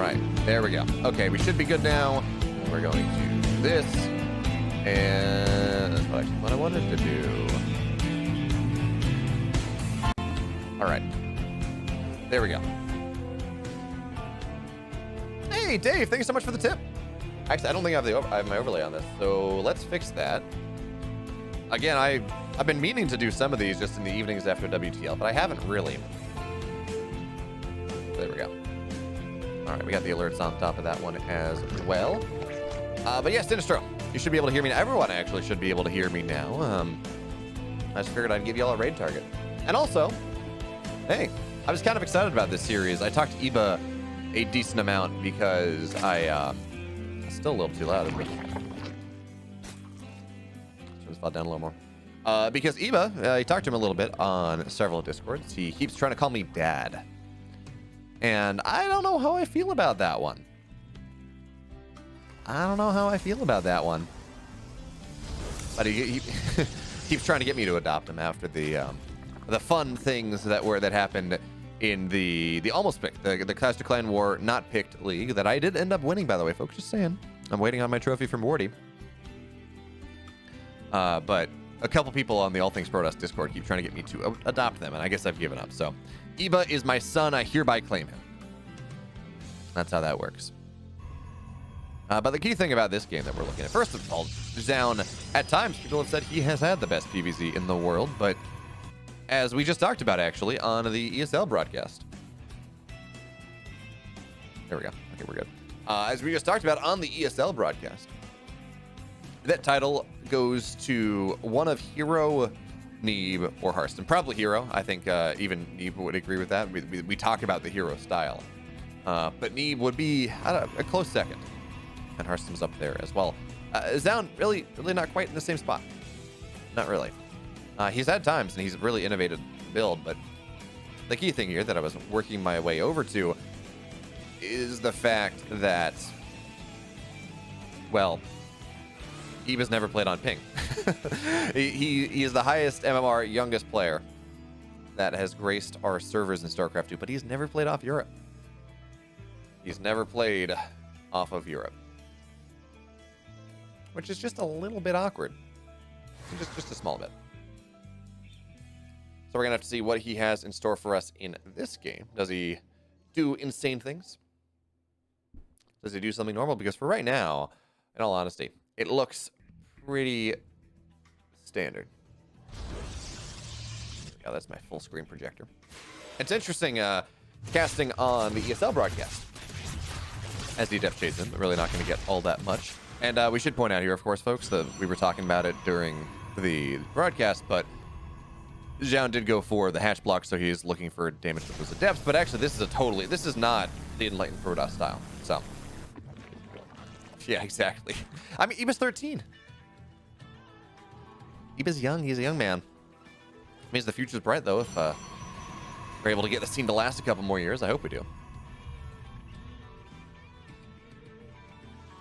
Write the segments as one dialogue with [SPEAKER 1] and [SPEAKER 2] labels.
[SPEAKER 1] right, there we go. Okay, we should be good now. We're going to do this, and that's what I wanted to do. All right, there we go. Hey, Dave, thank you so much for the tip. Actually, I don't think I have my overlay on this, so let's fix that. Again, I've been meaning to do some of these just in the evenings after WTL, but I haven't really. There we go. All right, we got the alerts on top of that one as well. But yeah, Sinistro, you should be able to hear me now. Everyone actually should be able to hear me now. I just figured I'd give you all a raid target. And also, hey, I was kind of excited about this series. I talked to Iba a decent amount because still a little too loud, isn't it? Let's fall down a little more. Because Iba, I talked to him a little bit on several Discords. He keeps trying to call me Dad. And I don't know how I feel about that one. But he keeps trying to get me to adopt him after the fun things that happened in the almost picked, the Clash to Clan War not picked league that I did end up winning, by the way, folks. Just saying. I'm waiting on my trophy from Wardy. But a couple people on the All Things Protoss Discord keep trying to get me to adopt them, and I guess I've given up. So, Iba is my son. I hereby claim him. That's how that works. But the key thing about this game that we're looking at, first of all, Zoun, at times people have said he has had the best PvZ in the world, but as we just talked about actually on the ESL broadcast. There we go. Okay, we're good. As we just talked about on the ESL broadcast, that title goes to one of Hero, Neeb, or Harston. Probably Hero. I think even Neeb would agree with that. We talk about the Hero style. But Neeb would be a close second. And Harston's up there as well. Zoun, really not quite in the same spot. Not really. He's had times, and he's really innovated the build, but the key thing here that I was working my way over to is the fact that, well, Eva's never played on ping. he is the highest MMR youngest player that has graced our servers in StarCraft 2, but he's never played off Europe. He's never played off of Europe, which is just a little bit awkward. Just a small bit. So we're going to have to see what he has in store for us in this game. Does he do insane things? Does he do something normal? Because for right now, in all honesty, it looks pretty standard. Yeah, that's my full screen projector. It's interesting casting on the ESL broadcast as the Def Chase in, but really not going to get all that much. And we should point out here, of course, folks, that we were talking about it during the broadcast, but Zoun did go for the hatch block, so he's looking for damage with those adepts. But actually, this is not the Enlightened Protoss style. So, yeah, exactly. I mean, Eba's 13. Eba's young. He's a young man. Means the future's bright, though, if we're able to get the scene to last a couple more years. I hope we do.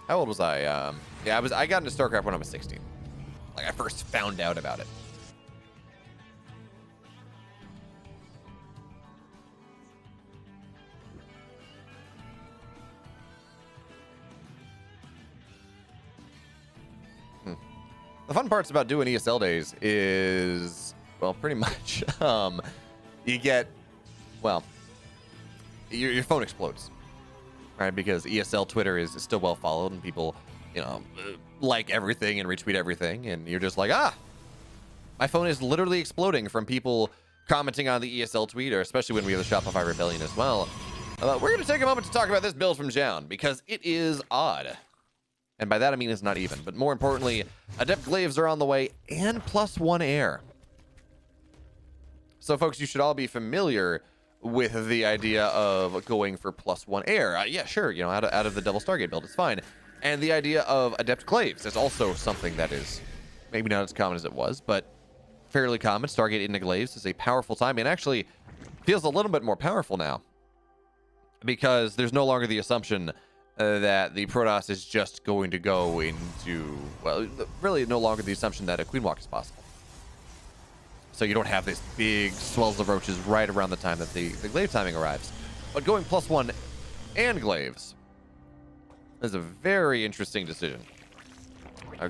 [SPEAKER 1] How old was I? Yeah, I got into StarCraft when I was 16. Like, I first found out about it. The fun parts about doing ESL days is, well, pretty much, you get, well, your phone explodes, right? Because ESL Twitter is still well followed, and people, you know, like everything and retweet everything, and you're just like, my phone is literally exploding from people commenting on the ESL tweet, or especially when we have the Shopify Rebellion as well. We're going to take a moment to talk about this build from Zoun, because it is odd. And by that I mean it's not even. But more importantly, Adept Glaives are on the way, and +1 air. So folks, you should all be familiar with the idea of going for +1 air. Yeah, sure, you know, out of the Double Stargate build, it's fine. And the idea of Adept Glaives is also something that is maybe not as common as it was, but fairly common. Stargate into Glaives is a powerful time, and actually feels a little bit more powerful now, because there's no longer the assumption that the Protoss is just going to go into, well, really no longer the assumption that a Queen Walk is possible. So you don't have this big swells of roaches right around the time that the glaive timing arrives. But going +1 and Glaives. This is a very interesting decision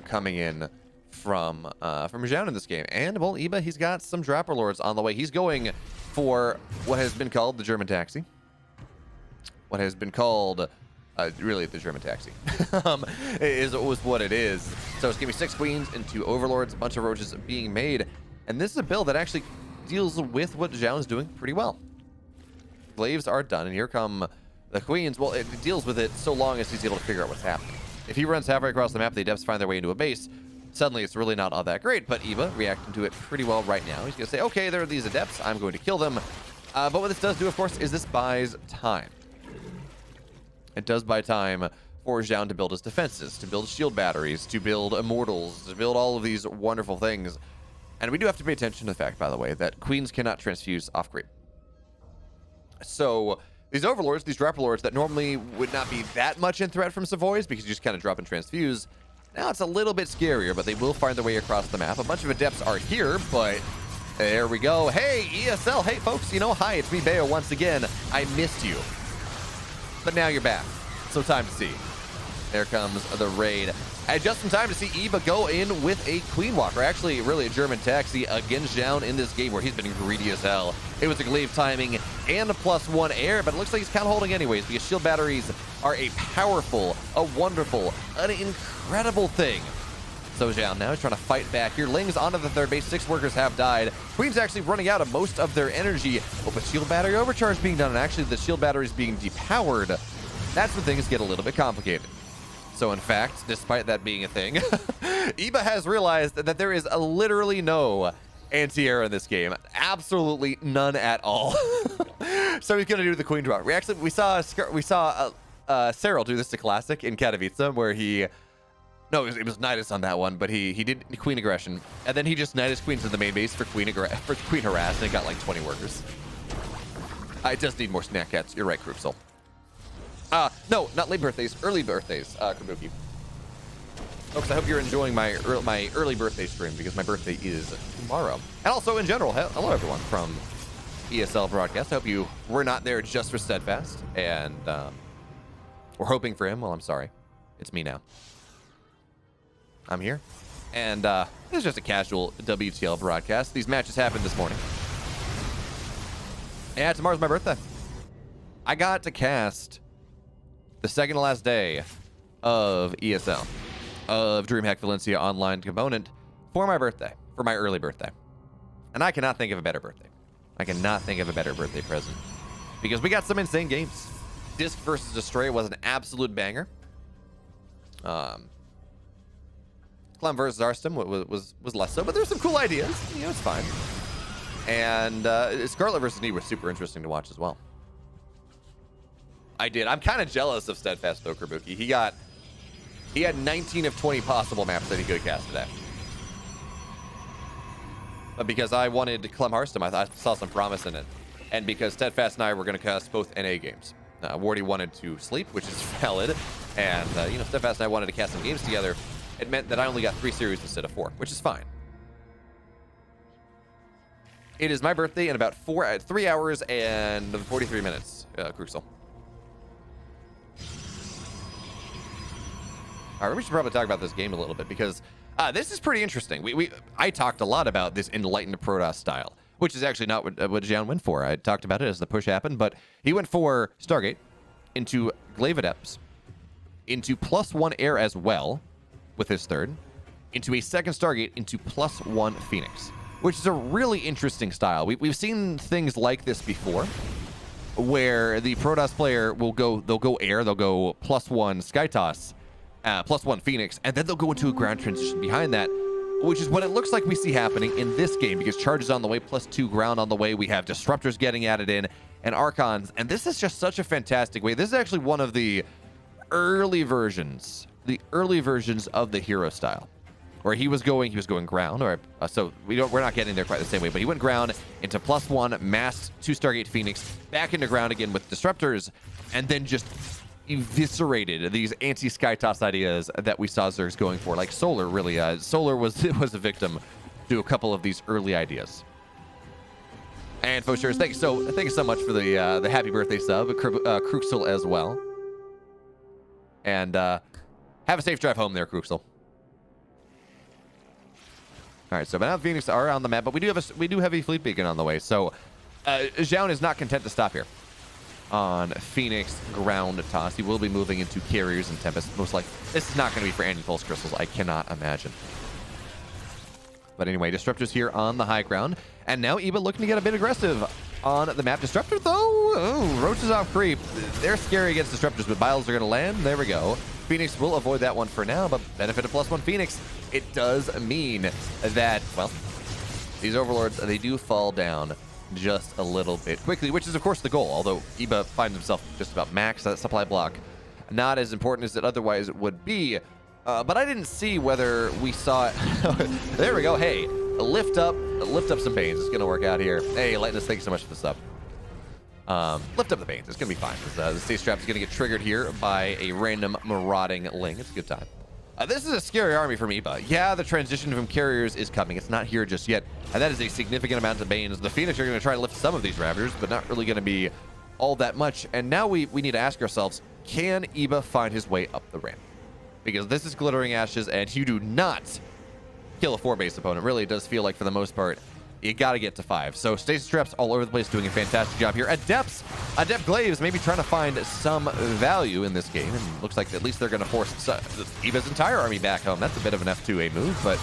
[SPEAKER 1] coming in from Zoun in this game. And, well, Iba, he's got some Dropper Lords on the way. He's going for what has been called the German Taxi. What has been called, really, the German Taxi. was what it is. So it's going to be 6 Queens into Overlords, a bunch of Roaches being made. And this is a build that actually deals with what Zoun's doing pretty well. Glaives are done, and here come the Queens. Well, it deals with it so long as he's able to figure out what's happening. If he runs halfway across the map, the Adepts find their way into a base. Suddenly, it's really not all that great, but Iba reacting to it pretty well right now. He's going to say, okay, there are these Adepts. I'm going to kill them. But what this does do, of course, is this buys time. It does buy time for Zoun to build his defenses, to build shield batteries, to build immortals, to build all of these wonderful things. And we do have to pay attention to the fact, by the way, that Queens cannot transfuse off-grid. So these Overlords, these Dropper Lords that normally would not be that much in threat from Savoys because you just kind of drop and transfuse, now it's a little bit scarier, but they will find their way across the map. A bunch of Adepts are here, but there we go. Hey, ESL. Hey, folks. You know, hi, it's me, Bayo, once again. I missed you. But now you're back. So time to see. There comes the raid. And just in time to see Iba go in with a Queen Walker. Actually, really a German Taxi against Zoun in this game where he's been greedy as hell. It was a glaive timing and a +1 air, but it looks like he's kind of holding anyways because shield batteries are a powerful, a wonderful, an incredible thing. So Zoun now is trying to fight back here. Ling's onto the third base. 6 workers have died. Queen's actually running out of most of their energy. Oh, but shield battery overcharge being done, and actually the shield battery is being depowered. That's when things get a little bit complicated. So in fact, despite that being a thing, Iba has realized that there is literally no anti-air in this game. Absolutely none at all. So he's gonna do the Queen draw. We saw Cyril do this to Classic in Katowice, where he, no, it was Nidus on that one, but he did Queen Aggression, and then he just Nidus Queens to the main base for Queen Harass, and it got like 20 workers. It does need more snack cats. You're right, Cruxel. No, not late birthdays, early birthdays, Kabuki. Folks, I hope you're enjoying my early birthday stream because my birthday is tomorrow. And also in general, hello everyone from ESL Broadcast. I hope you were not there just for Steadfast, and we're hoping for him. Well, I'm sorry. It's me now. I'm here. And this is just a casual WTL broadcast. These matches happened this morning. Yeah, tomorrow's my birthday. I got to cast the second to last day of ESL, of DreamHack Valencia online component for my birthday, for my early birthday. And I cannot think of a better birthday. I cannot think of a better birthday present because we got some insane games. Disc versus Astrea was an absolute banger. Clem versus Arstem was less so, but there's some cool ideas. You know, it's fine. And Scarlet versus Need was super interesting to watch as well. I did. I'm kind of jealous of Steadfast though, Kabuki. He had 19 of 20 possible maps that he could cast today. But because I wanted Clem Harstem, I saw some promise in it. And because Steadfast and I were going to cast both NA games. Wardy wanted to sleep, which is valid. And, you know, Steadfast and I wanted to cast some games together. It meant that I only got 3 series instead of 4, which is fine. It is my birthday in about 3 hours and 43 minutes, Cruxel. All right, we should probably talk about this game a little bit because this is pretty interesting. I talked a lot about this enlightened Protoss style, which is actually not what Zoun went for. I talked about it as the push happened, but he went for Stargate into Glaive Adepts, into +1 air as well with his third, into a second Stargate, into +1 Phoenix, which is a really interesting style. We've seen things like this before, where the Protoss player they'll go air, they'll go +1 Sky Toss, +1 Phoenix, and then they'll go into a ground transition behind that, which is what it looks like we see happening in this game because Charge is on the way, +2 ground on the way. We have Disruptors getting added in and Archons, and this is just such a fantastic way. This is actually one of the early versions of the hero style, where he was going ground, or so we're not getting there quite the same way, but he went ground into +1 masked 2 Stargate Phoenix, back into ground again with Disruptors, and then just eviscerated these anti-Sky Toss ideas that we saw Zergs going for. Like Solar, really. Solar was a victim to a couple of these early ideas. And Foshers, thank you so much for the happy birthday sub, Cruxel as well. And have a safe drive home there, Cruxel. All right, so now Phoenix are on the map, but we do have a fleet beacon on the way. So Zoun is not content to stop here on Phoenix ground toss. He will be moving into carriers and Tempest. Most likely, this is not going to be for anti-pulse crystals. I cannot imagine. But anyway, Disruptor's here on the high ground. And now Eba looking to get a bit aggressive on the map. Disruptor, though, roaches off creep. They're scary against Disruptors, but Biles are going to land. There we go. Phoenix will avoid that one for now, but benefit of +1 Phoenix. It does mean that, well, these Overlords, they do fall down just a little bit quickly, which is, of course, the goal. Although Eba finds himself just about max that supply block. Not as important as it otherwise would be. But I didn't see whether we saw it. There we go. Hey, lift up some pains. It's going to work out here. Hey, Lightness, thank you so much for the sub. Lift up the pains. It's going to be fine. The Stasis Trap is going to get triggered here by a random marauding Ling. It's a good time. This is a scary army from Eba. Yeah, the transition from carriers is coming. It's not here just yet. And that is a significant amount of Banes. The Phoenix are going to try to lift some of these Ravagers, but not really going to be all that much. And now we need to ask ourselves, can Eba find his way up the ramp? Because this is Glittering Ashes, and you do not kill a 4-base opponent. Really, it does feel like, for the most part, you got to get to 5. So Stasis Traps all over the place, doing a fantastic job here. Adept Glaives maybe trying to find some value in this game, and looks like at least they're going to force Eva's entire army back home. That's a bit of an F2A move, but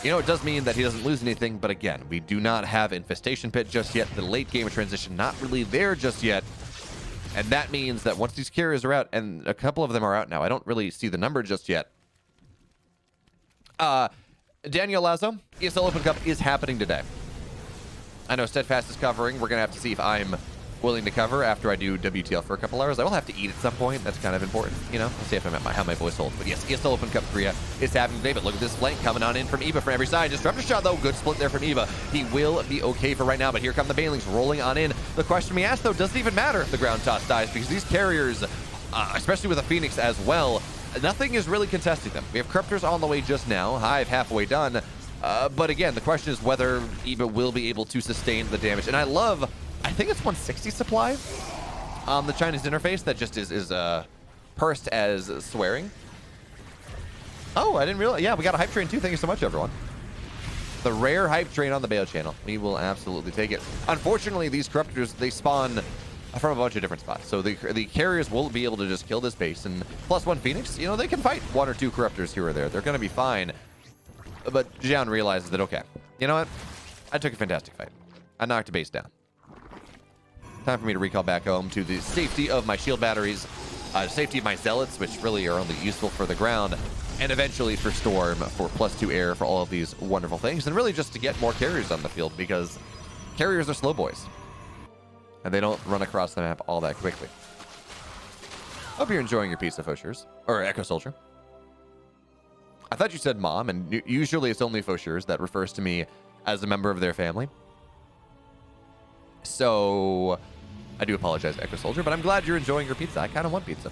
[SPEAKER 1] you know, it does mean that he doesn't lose anything. But again, we do not have Infestation Pit just yet. The late game transition not really there just yet. And that means that once these carriers are out, and a couple of them are out now, I don't really see the number just yet. Daniel Lazo, ESL Open Cup is happening today. I know Steadfast is covering. We're going to have to see if I'm willing to cover after I do WTL for a couple hours. I will have to eat at some point. That's kind of important, you know. I'll see if how my voice holds. But yes, ESL Open Cup Korea is happening today. But look at this flank coming on in from Eba from every side. Disruptor shot, though. Good split there from Eba. He will be okay for right now. But here come the Banelings rolling on in. The question we ask, though, doesn't even matter if the ground toss dies, because these carriers, especially with a Phoenix as well, nothing is really contesting them. We have Corruptors on the way just now. Hive halfway done. But again, the question is whether Eba will be able to sustain the damage. And I think it's 160 supply on the Chinese interface that just is pursed as swearing. Oh, I didn't realize. Yeah, we got a hype train too. Thank you so much, everyone. The rare hype train on the Bayo channel. We will absolutely take it. Unfortunately, these Corruptors, they spawn from a bunch of different spots. So the carriers will be able to just kill this base. And +1 Phoenix, you know, they can fight 1 or 2 Corruptors here or there. They're going to be fine. But Zoun realizes that, okay, you know what? I took a fantastic fight. I knocked a base down. Time for me to recall back home to the safety of my shield batteries, safety of my zealots, which really are only useful for the ground, and eventually for Storm, for +2 air, for all of these wonderful things, and really just to get more carriers on the field, because carriers are slow boys, and they don't run across the map all that quickly. Hope you're enjoying your pizza, Foshers, or Echo Soldier. I thought you said mom, and usually it's only Foshers that refers to me as a member of their family. So I do apologize, Echo Soldier, but I'm glad you're enjoying your pizza. I kind of want pizza.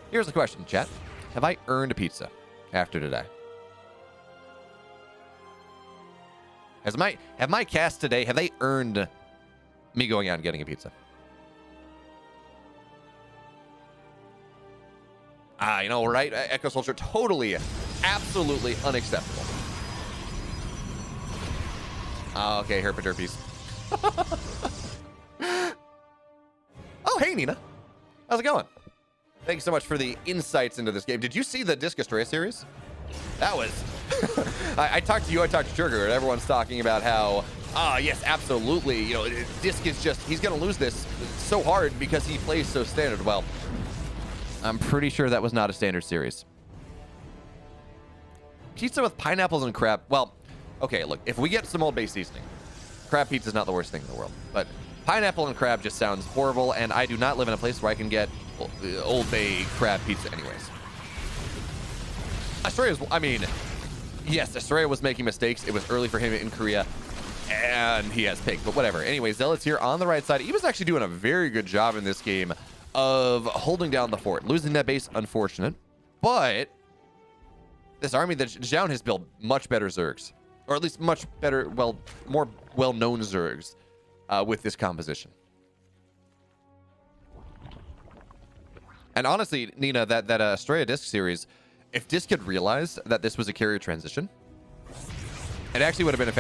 [SPEAKER 1] Here's the question, chat. Have I earned a pizza after today? Have my cast today, have they earned me going out and getting a pizza? You know, right? Echo Soldier, totally, absolutely unacceptable. Okay, Herpaderpies. Oh, hey, Nina. How's it going? Thank you so much for the insights into this game. Did you see the Disc Astrea series? That was... I talked to you, I talked to Sugar, and everyone's talking about how, yes, absolutely, you know, Disc is just, he's going to lose this so hard because he plays so standard. Well, I'm pretty sure that was not a standard series. Pizza with pineapples and crab. Well, okay, look, if we get some Old Bay seasoning, crab pizza is not the worst thing in the world. But pineapple and crab just sounds horrible, and I do not live in a place where I can get Old Bay crab pizza anyways. Astrea, I mean, yes, Astrea was making mistakes. It was early for him in Korea, and he has picked, but whatever. Anyway, Zealots here on the right side. He was actually doing a very good job in this game of holding down the fort. Losing that base, unfortunate. But this army that Zoun has built much better Zergs. or at least much better, more well-known Zergs with this composition. And honestly, Nina, that Astrea disc series, if Disc had realized that this was a carrier transition, it actually would have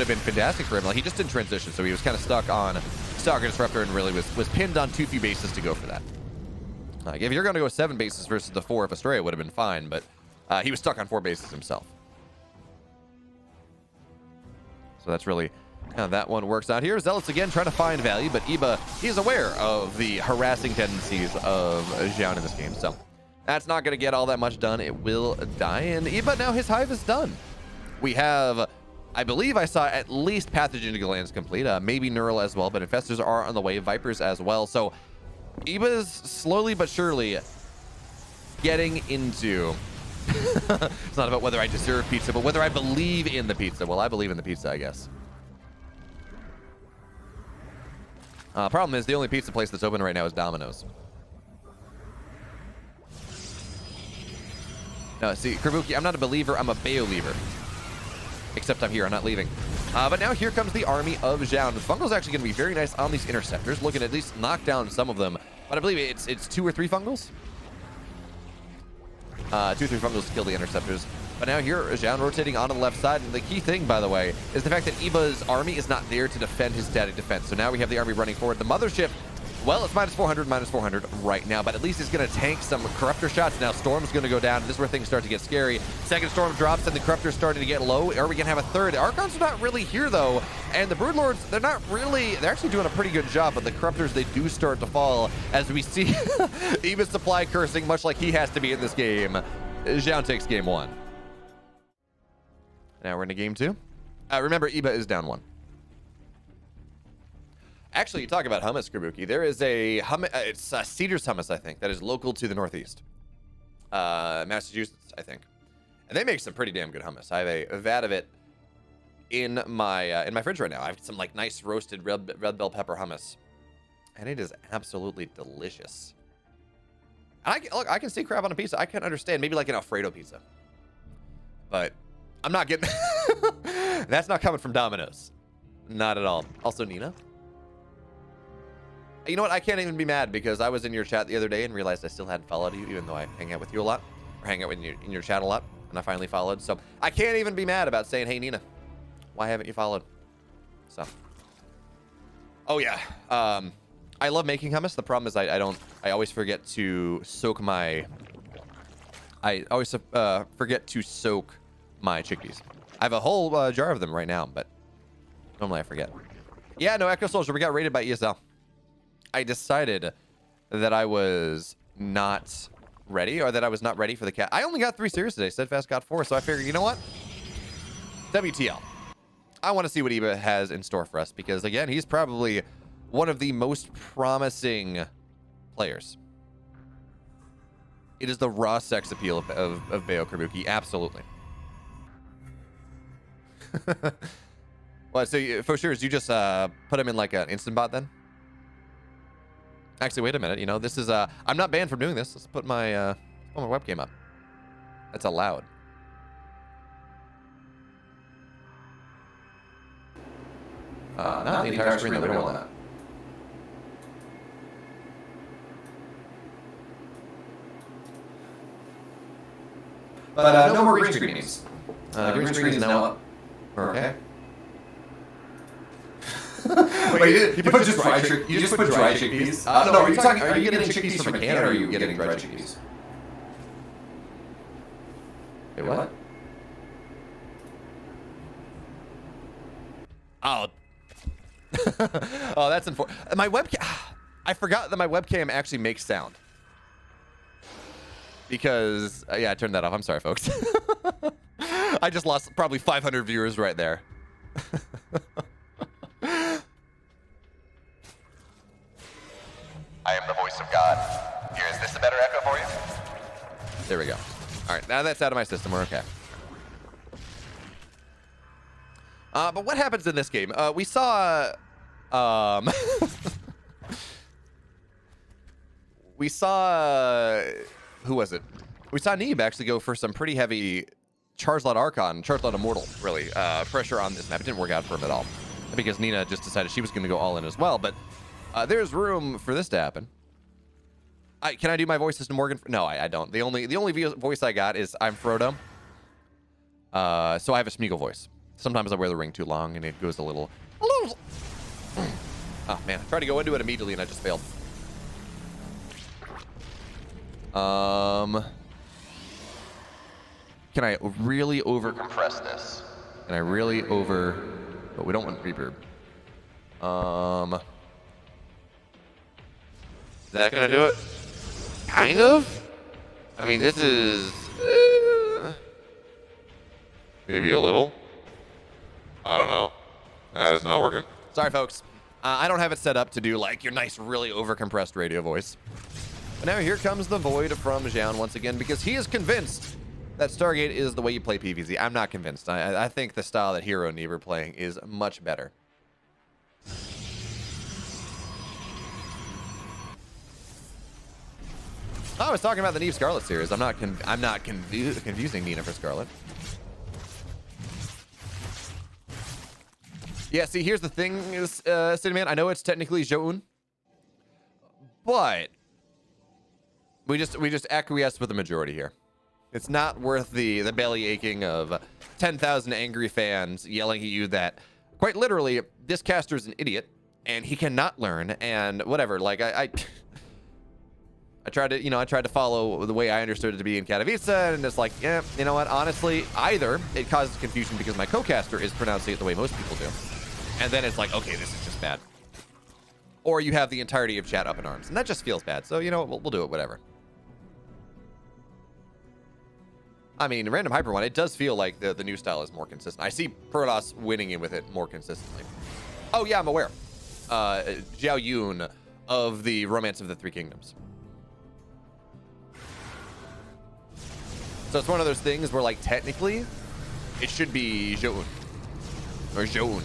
[SPEAKER 1] been fantastic for him. Like, he just didn't transition, so he was kind of stuck on Stalker Disruptor and really was pinned on too few bases to go for that. Like, if you're going to go 7 bases versus the 4 of Astrea, would have been fine, but he was stuck on 4 bases himself. So that's really how that one works out here. Zealots again trying to find value, but Iba, he's aware of the harassing tendencies of Zoun in this game. So that's not going to get all that much done. It will die. And Iba, now his hive is done. We have, I believe I saw at least pathogenic glands complete, maybe neural as well, but infestors are on the way, vipers as well. So Iba's slowly but surely getting into it's not about whether I deserve pizza, but whether I believe in the pizza. Well, I believe in the pizza, I guess. Problem is, the only pizza place that's open right now is Domino's. No, see, Kabuki, I'm not a believer, I'm a Bayo-leaver. Except I'm here, I'm not leaving. But now here comes the army of Zoun. Fungal's actually going to be very nice on these interceptors, looking to at least knock down some of them. But I believe it's 2 or 3 Fungals. 2 or 3 Fungals to kill the interceptors. But now here, Zoun rotating onto the left side. And the key thing, by the way, is the fact that Iba's army is not there to defend his static defense. So now we have the army running forward. The mothership, well, it's minus 400 right now, but at least it's going to tank some Corruptor shots. Now Storm's going to go down. This is where things start to get scary. Second Storm drops, and the Corruptor's starting to get low. Are we going to have a third? Archons are not really here, though. And the Broodlords, they're actually doing a pretty good job, but the Corruptors, they do start to fall as we see Iba's supply cursing, much like he has to be in this game. Zoun takes game 1. Now we're into game 2. Remember, Iba is down 1. Actually, you talk about hummus, Kabuki. There is a hummus, it's Cedars hummus, I think, that is local to the Northeast. Massachusetts, I think. And they make some pretty damn good hummus. I have a vat of it in my fridge right now. I have some like nice roasted red bell pepper hummus. And it is absolutely delicious. And I can see crab on a pizza. I can understand. Maybe like an Alfredo pizza. But I'm not getting... That's not coming from Domino's. Not at all. Also, Nina. You know what? I can't even be mad because I was in your chat the other day and realized I still hadn't followed you, even though I hang out with you a lot. Or hang out in your chat a lot. And I finally followed. So I can't even be mad about saying, hey, Nina, why haven't you followed? So. Oh, yeah. I love making hummus. The problem is I always forget to soak my... I always forget to soak my chickpeas. I have a whole jar of them right now, but normally I forget. Yeah, no, Echo Soldier, we got raided by ESL. I decided that I was not ready, or that I was not ready for the cat. I only got 3 series today. Steadfast got 4, so I figured, you know what? WTL. I want to see what Iba has in store for us, because, again, he's probably one of the most promising players. It is the raw sex appeal of Bayo Kabuki, absolutely. Well, so for sure, you just put him in like an instant bot then? Actually, wait a minute. You know, this is I'm not banned from doing this. Let's put my webcam up. That's allowed. Not the entire screen. We don't want that. But no more green screen needs. Green screen is now up. Okay. Wait, you put just dry chickpeas? You just put dry chickpeas? No, are you getting chickpeas from a can, or are you getting dry chickpeas? Wait, what? Oh. Oh, that's unfortunate. My webcam... I forgot that my webcam actually makes sound. Because... yeah, I turned that off. I'm sorry, folks. I just lost probably 500 viewers right there. I am the voice of God. Here, is this a better echo for you? There we go. All right, now that's out of my system. We're okay. But what happens in this game? We saw... we saw... who was it? We saw Neeb actually go for some pretty heavy Charizard Archon, Charizard Immortal, really, pressure on this map. It didn't work out for him at all because Nina just decided she was going to go all in as well. But there's room for this to happen. Can I do my voices to Morgan? No, I don't. The only voice I got is I'm Frodo. So I have a Smeagol voice. Sometimes I wear the ring too long and it goes a little. Oh man, I tried to go into it immediately and I just failed. Can I really over compress this? Can I really over? But we don't want reverb. Is that gonna do it? Kind of. I mean, this is maybe a little. I don't know. It's not working. Sorry, folks. I don't have it set up to do like your nice, really over compressed radio voice. But now here comes the void from Zoun once again because he is convinced that Stargate is the way you play PvZ. I'm not convinced. I think the style that Hero and Neve are playing is much better. I was talking about the Neve Scarlet series. I'm not confusing Nina for Scarlet. Yeah, see, here's the thing, is Cinnamon. I know it's technically Zoun, but we just acquiesce with the majority here. It's not worth the belly aching of 10,000 angry fans yelling at you that, quite literally, this caster is an idiot and he cannot learn and whatever. Like I tried to follow the way I understood it to be in Katowice, and it's like, yeah, you know what? Honestly, either it causes confusion because my co-caster is pronouncing it the way most people do, and then it's like, okay, this is just bad. Or you have the entirety of chat up in arms, and that just feels bad. So you know what? We'll do it, whatever. I mean, random hyper one, it does feel like the new style is more consistent. I see Protoss winning in with it more consistently. Oh yeah, I'm aware. Zhao Yun of the Romance of the Three Kingdoms. So it's one of those things where, like, technically, it should be Zoun or Zoun,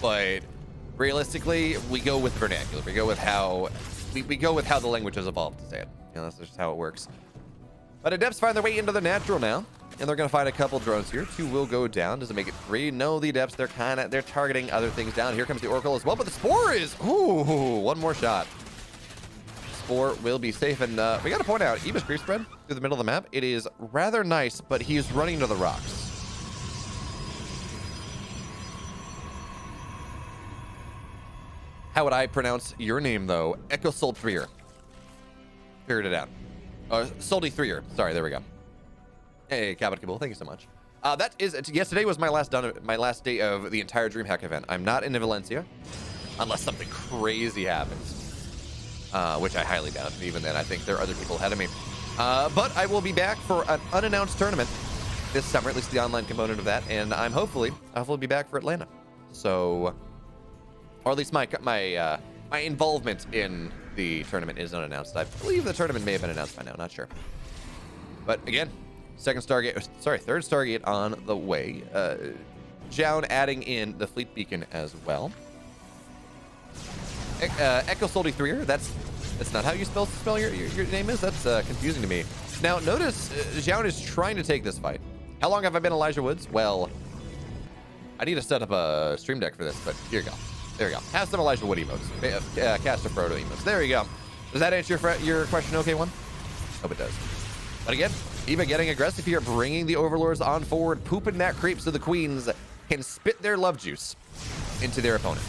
[SPEAKER 1] but realistically, we go with vernacular. We go with how the language has evolved to say it. You know, that's just how it works. But Adepts find their way into the natural now, and they're gonna find a couple drones here. 2 will go down. Does it make it 3? No, the Adepts, they're targeting other things down. Here comes the Oracle as well, but the Spore is one more shot. Spore will be safe, and we gotta point out Eva's creep spread through the middle of the map. It is rather nice, but he's running to the rocks. How would I pronounce your name though? Echo Soltrier. Figured it out. Soldy Threer. Sorry, there we go. Hey, Cabot Kabul, thank you so much. Yes, today was my last day of the entire DreamHack event. I'm not in Valencia, unless something crazy happens, which I highly doubt. And even then, I think there are other people ahead of me. But I will be back for an unannounced tournament this summer, at least the online component of that, and I'm hopefully be back for Atlanta. So, or at least my involvement in the tournament is unannounced. I believe the tournament may have been announced by now, not sure. But again, third Stargate on the way. Zoun adding in the fleet beacon as well. Echo Soldy Threer, that's not how you spell your name is. That's confusing to me. Now notice Zoun is trying to take this fight. How long have I been Elijah Woods? Well, I need to set up a stream deck for this, but here you go. There you go. Have some Elijah Wood emotes. Cast a Frodo emotes. There you go. Does that answer your question, okay, one? Hope it does. But again, Eva getting aggressive here, bringing the Overlords on forward, pooping that creep so the Queens can spit their love juice into their opponent.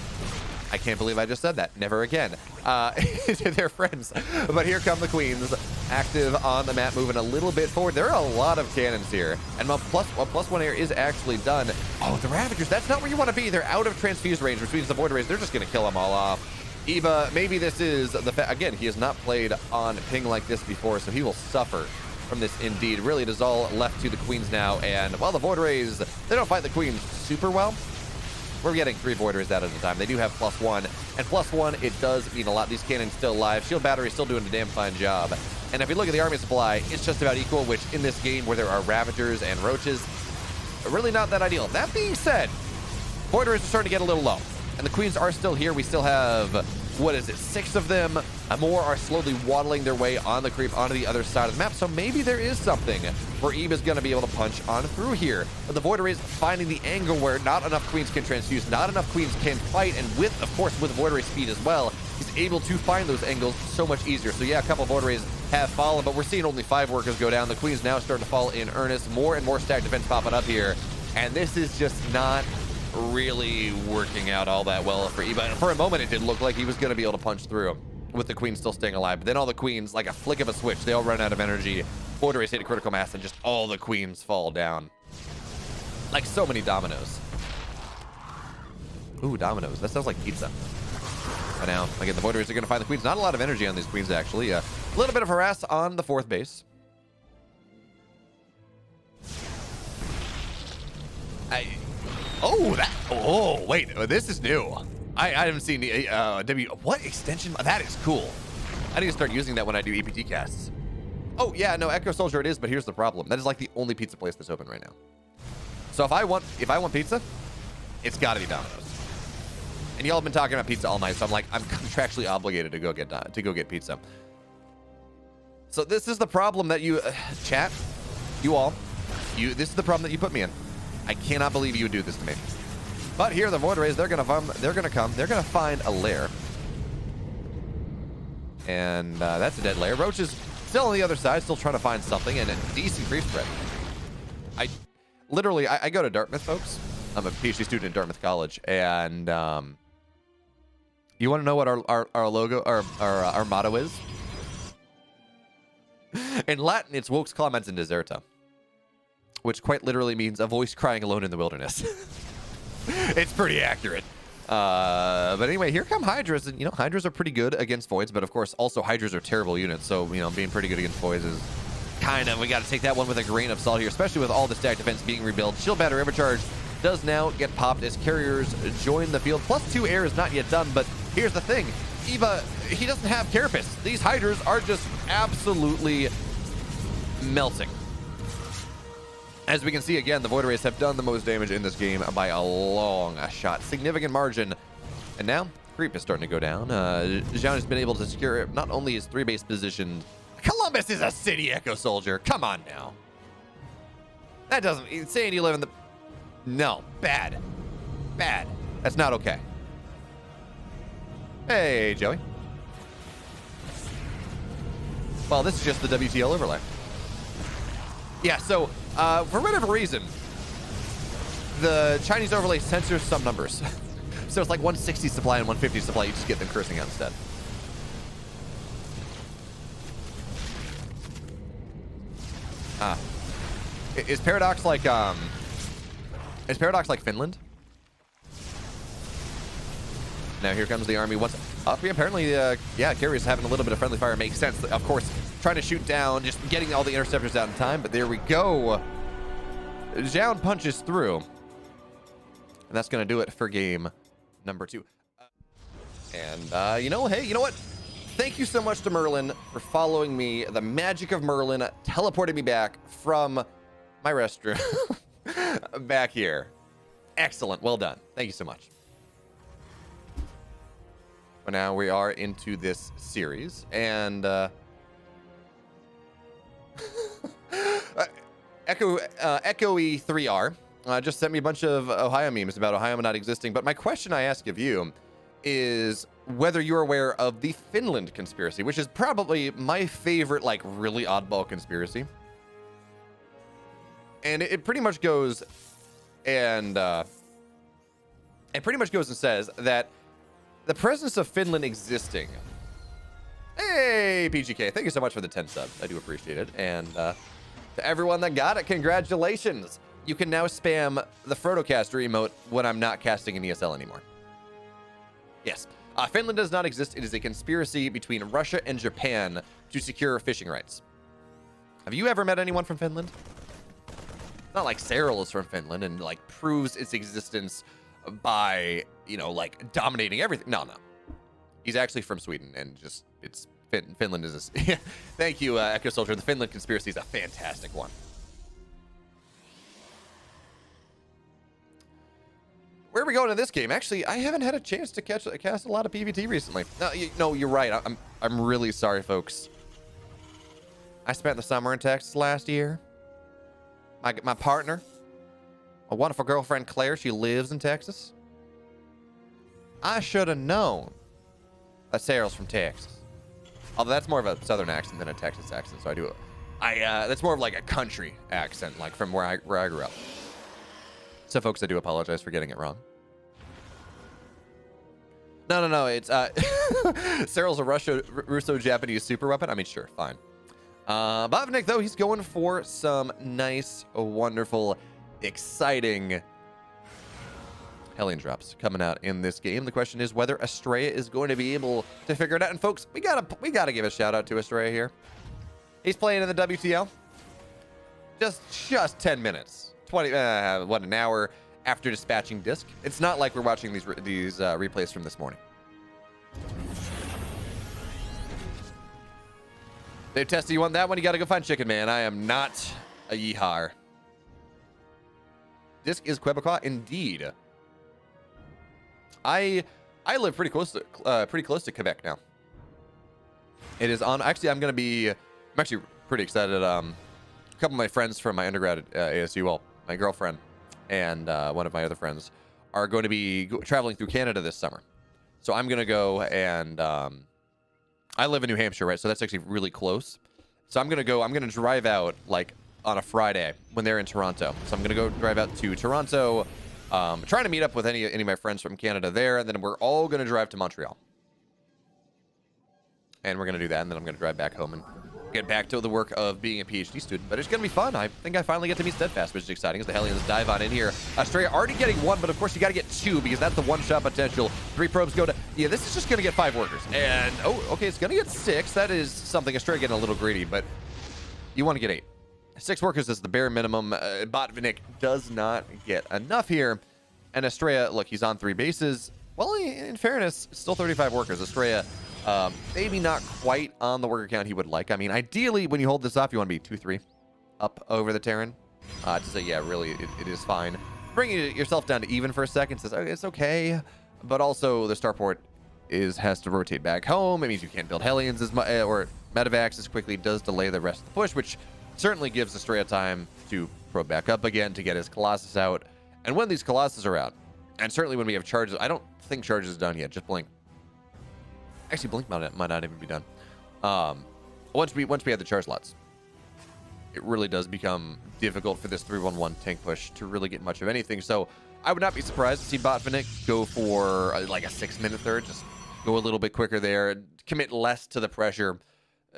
[SPEAKER 1] I can't believe I just said that. Never again. To their friends. But here come the Queens, active on the map, moving a little bit forward. There are a lot of cannons here. And while plus one air is actually done. Oh, the Ravagers, that's not where you want to be. They're out of transfuse range, which means the Void Rays, they're just going to kill them all off. Eva, maybe this is the again, he has not played on ping like this before, so he will suffer from this indeed. Really, it is all left to the Queens now. And while the Void Rays, they don't fight the Queens super well, we're getting 3 Void Rays out at a time. They do have +1, and +1, it does mean a lot. These cannons still live. Shield Battery still doing a damn fine job. And if you look at the army supply, it's just about equal, which in this game where there are Ravagers and Roaches, really not that ideal. That being said, Void Rays are starting to get a little low, and the Queens are still here. We still have, what is it, 6 of them More are slowly waddling their way on the creep onto the other side of the map, so maybe there is something where Eva's going to be able to punch on through here. But the Void Rays finding the angle where not enough queens can transfuse, not enough queens can fight, and with, of course, with Void Ray speed as well, he's able to find those angles so much easier. So yeah, a couple Void Rays have fallen, but we're seeing only 5 workers go down. The queens now starting to fall in earnest. More and more stack defense popping up here, and this is just not really working out all that well for Eva. And for a moment, it did look like he was going to be able to punch through, with the queen still staying alive. But then all the queens, like a flick of a switch, they all run out of energy. Void Rays hit a critical mass, and just all the queens fall down. Like so many dominoes. Ooh, dominoes. That sounds like pizza. But now, again, the Void Rays are going to find the queens. Not a lot of energy on these queens, actually. A little bit of harass on the 4th base. Oh, wait. This is new. I haven't seen the what extension? That is cool. I need to start using that when I do EPT casts. Oh yeah, no, Echo Soldier it is, but here's the problem. That is like the only pizza place that's open right now. So if I want pizza, it's got to be Domino's. And y'all have been talking about pizza all night, so I'm like, I'm contractually obligated to go get pizza. So this is the problem that you chat, this is the problem that you put me in. I cannot believe you would do this to me. But here, the Void Rays, they're gonna find a lair. And that's a dead lair. Roach is still on the other side, still trying to find something, and a decent creep spread. I go to Dartmouth, folks. I'm a PhD student at Dartmouth College, and you want to know what our logo, our motto is? In Latin, it's Vox Clamans in Deserta, which quite literally means a voice crying alone in the wilderness. It's pretty accurate. But anyway, here come Hydras, and Hydras are pretty good against Voids, but of course also Hydras are terrible units, so being pretty good against Voids is we got to take that one with a grain of salt here, especially with all the stack defense being rebuilt. Shield Battery Overcharge does now get popped as carriers join the field. +2 air is not yet done, but here's the thing. Eva, he doesn't have Carapace. These Hydras are just absolutely melting. As we can see, again, the Void Rays have done the most damage in this game by a long shot. Significant margin. And now, creep is starting to go down. Zoun has been able to secure not only his 3-base position. Columbus is a city, Echo Soldier. Come on now. That doesn't... Saying you live in the... No. Bad. Bad. That's not okay. Hey, Joey. Well, this is just the WTL overlay. Yeah, so... for whatever reason, the Chinese overlay censors some numbers. So it's like 160 supply and 150 supply. You just get them cursing out instead. Is Paradox like Finland? Now here comes the army. What's up? Apparently, carriers having a little bit of friendly fire makes sense. Of course, trying to shoot down, just getting all the interceptors out in time. But there we go. Zoun punches through, and that's going to do it for game number 2. Hey, you know what? Thank you so much to Merlin for following me. The magic of Merlin teleported me back from my restroom back here. Excellent. Well done. Thank you so much. But now we are into this series, and Echoey 3R just sent me a bunch of Ohio memes about Ohio not existing. But my question I ask of you is whether you're aware of the Finland conspiracy, which is probably my favorite, like, really oddball conspiracy. And it pretty much goes and says that the presence of Finland existing. Hey, PGK, thank you so much for the 10 subs. I do appreciate it. And to everyone that got it, congratulations. You can now spam the Frodocaster emote when I'm not casting an ESL anymore. Yes. Finland does not exist. It is a conspiracy between Russia and Japan to secure fishing rights. Have you ever met anyone from Finland? It's not like Cyril is from Finland and, like, proves its existence by, like, dominating everything. No. He's actually from Sweden, and just, Finland is a... Thank you, Echo Soldier. The Finland conspiracy is a fantastic one. Where are we going going to this game. Actually, I haven't had a chance to cast a lot of PvT recently. No, you're right. I'm really sorry, folks. I spent the summer in Texas last year. My partner, a wonderful girlfriend, Claire, she lives in Texas. I should have known that Sarah's from Texas. Although that's more of a southern accent than a Texas accent, so that's more of like a country accent, like from where I grew up. So, folks, I do apologize for getting it wrong. No. It's Cyril's a Russo-Japanese super weapon. I mean, sure, fine. Botvinnik, though, he's going for some nice, wonderful, exciting Hellion drops coming out in this game. The question is whether Astrea is going to be able to figure it out. And folks, we gotta give a shout out to Astrea here. He's playing in the WTL. Just 10 minutes, an hour after dispatching disc. It's not like we're watching these replays from this morning. Dave Testa, you want that one? You gotta go find Chicken Man. I am not a yeehar. Disc is Quebecois, indeed. I live pretty close to Quebec now. It is on. Actually, I'm actually pretty excited. A couple of my friends from my undergrad at ASU, well, my girlfriend and one of my other friends are going to be traveling through Canada this summer. So I'm gonna go and I live in New Hampshire, right? So that's actually really close. So I'm gonna drive out like on a Friday when they're in Toronto. So I'm gonna go drive out to Toronto. Trying to meet up with any of my friends from Canada there, and then we're all going to drive to Montreal. And we're going to do that, and then I'm going to drive back home and get back to the work of being a PhD student. But it's going to be fun. I think I finally get to meet Steadfast, which is exciting as the Hellions dive on in here. Astrea already getting one, but of course you got to get two because that's the one-shot potential. 3 probes go to... Yeah, this is just going to get 5 workers. And, oh, okay, it's going to get 6. That is something. Astrea getting a little greedy, but you want to get 8. 6 workers is the bare minimum. Botvinnik does not get enough here. And Astrea, look, he's on 3 bases. Well, in fairness, still 35 workers. Astrea, maybe not quite on the worker count he would like. I mean, ideally, when you hold this off, you want to be 2-3 up over the Terran. To say, yeah, really, it is fine. Bringing yourself down to even for a second says, okay, it's okay. But also, the starport has to rotate back home. It means you can't build Hellions as much, or medevacs as quickly. It does delay the rest of the push, which certainly gives Astrea time to probe back up again to get his Colossus out. And when these Colossus are out, and certainly when we have charges, I don't think charges is done yet. Just Blink. Actually, Blink might not even be done. Once we have the charge slots, it really does become difficult for this 3-1-1 tank push to really get much of anything. So I would not be surprised to see Botvinnik go for like a 6-minute third. Just go a little bit quicker there, commit less to the pressure.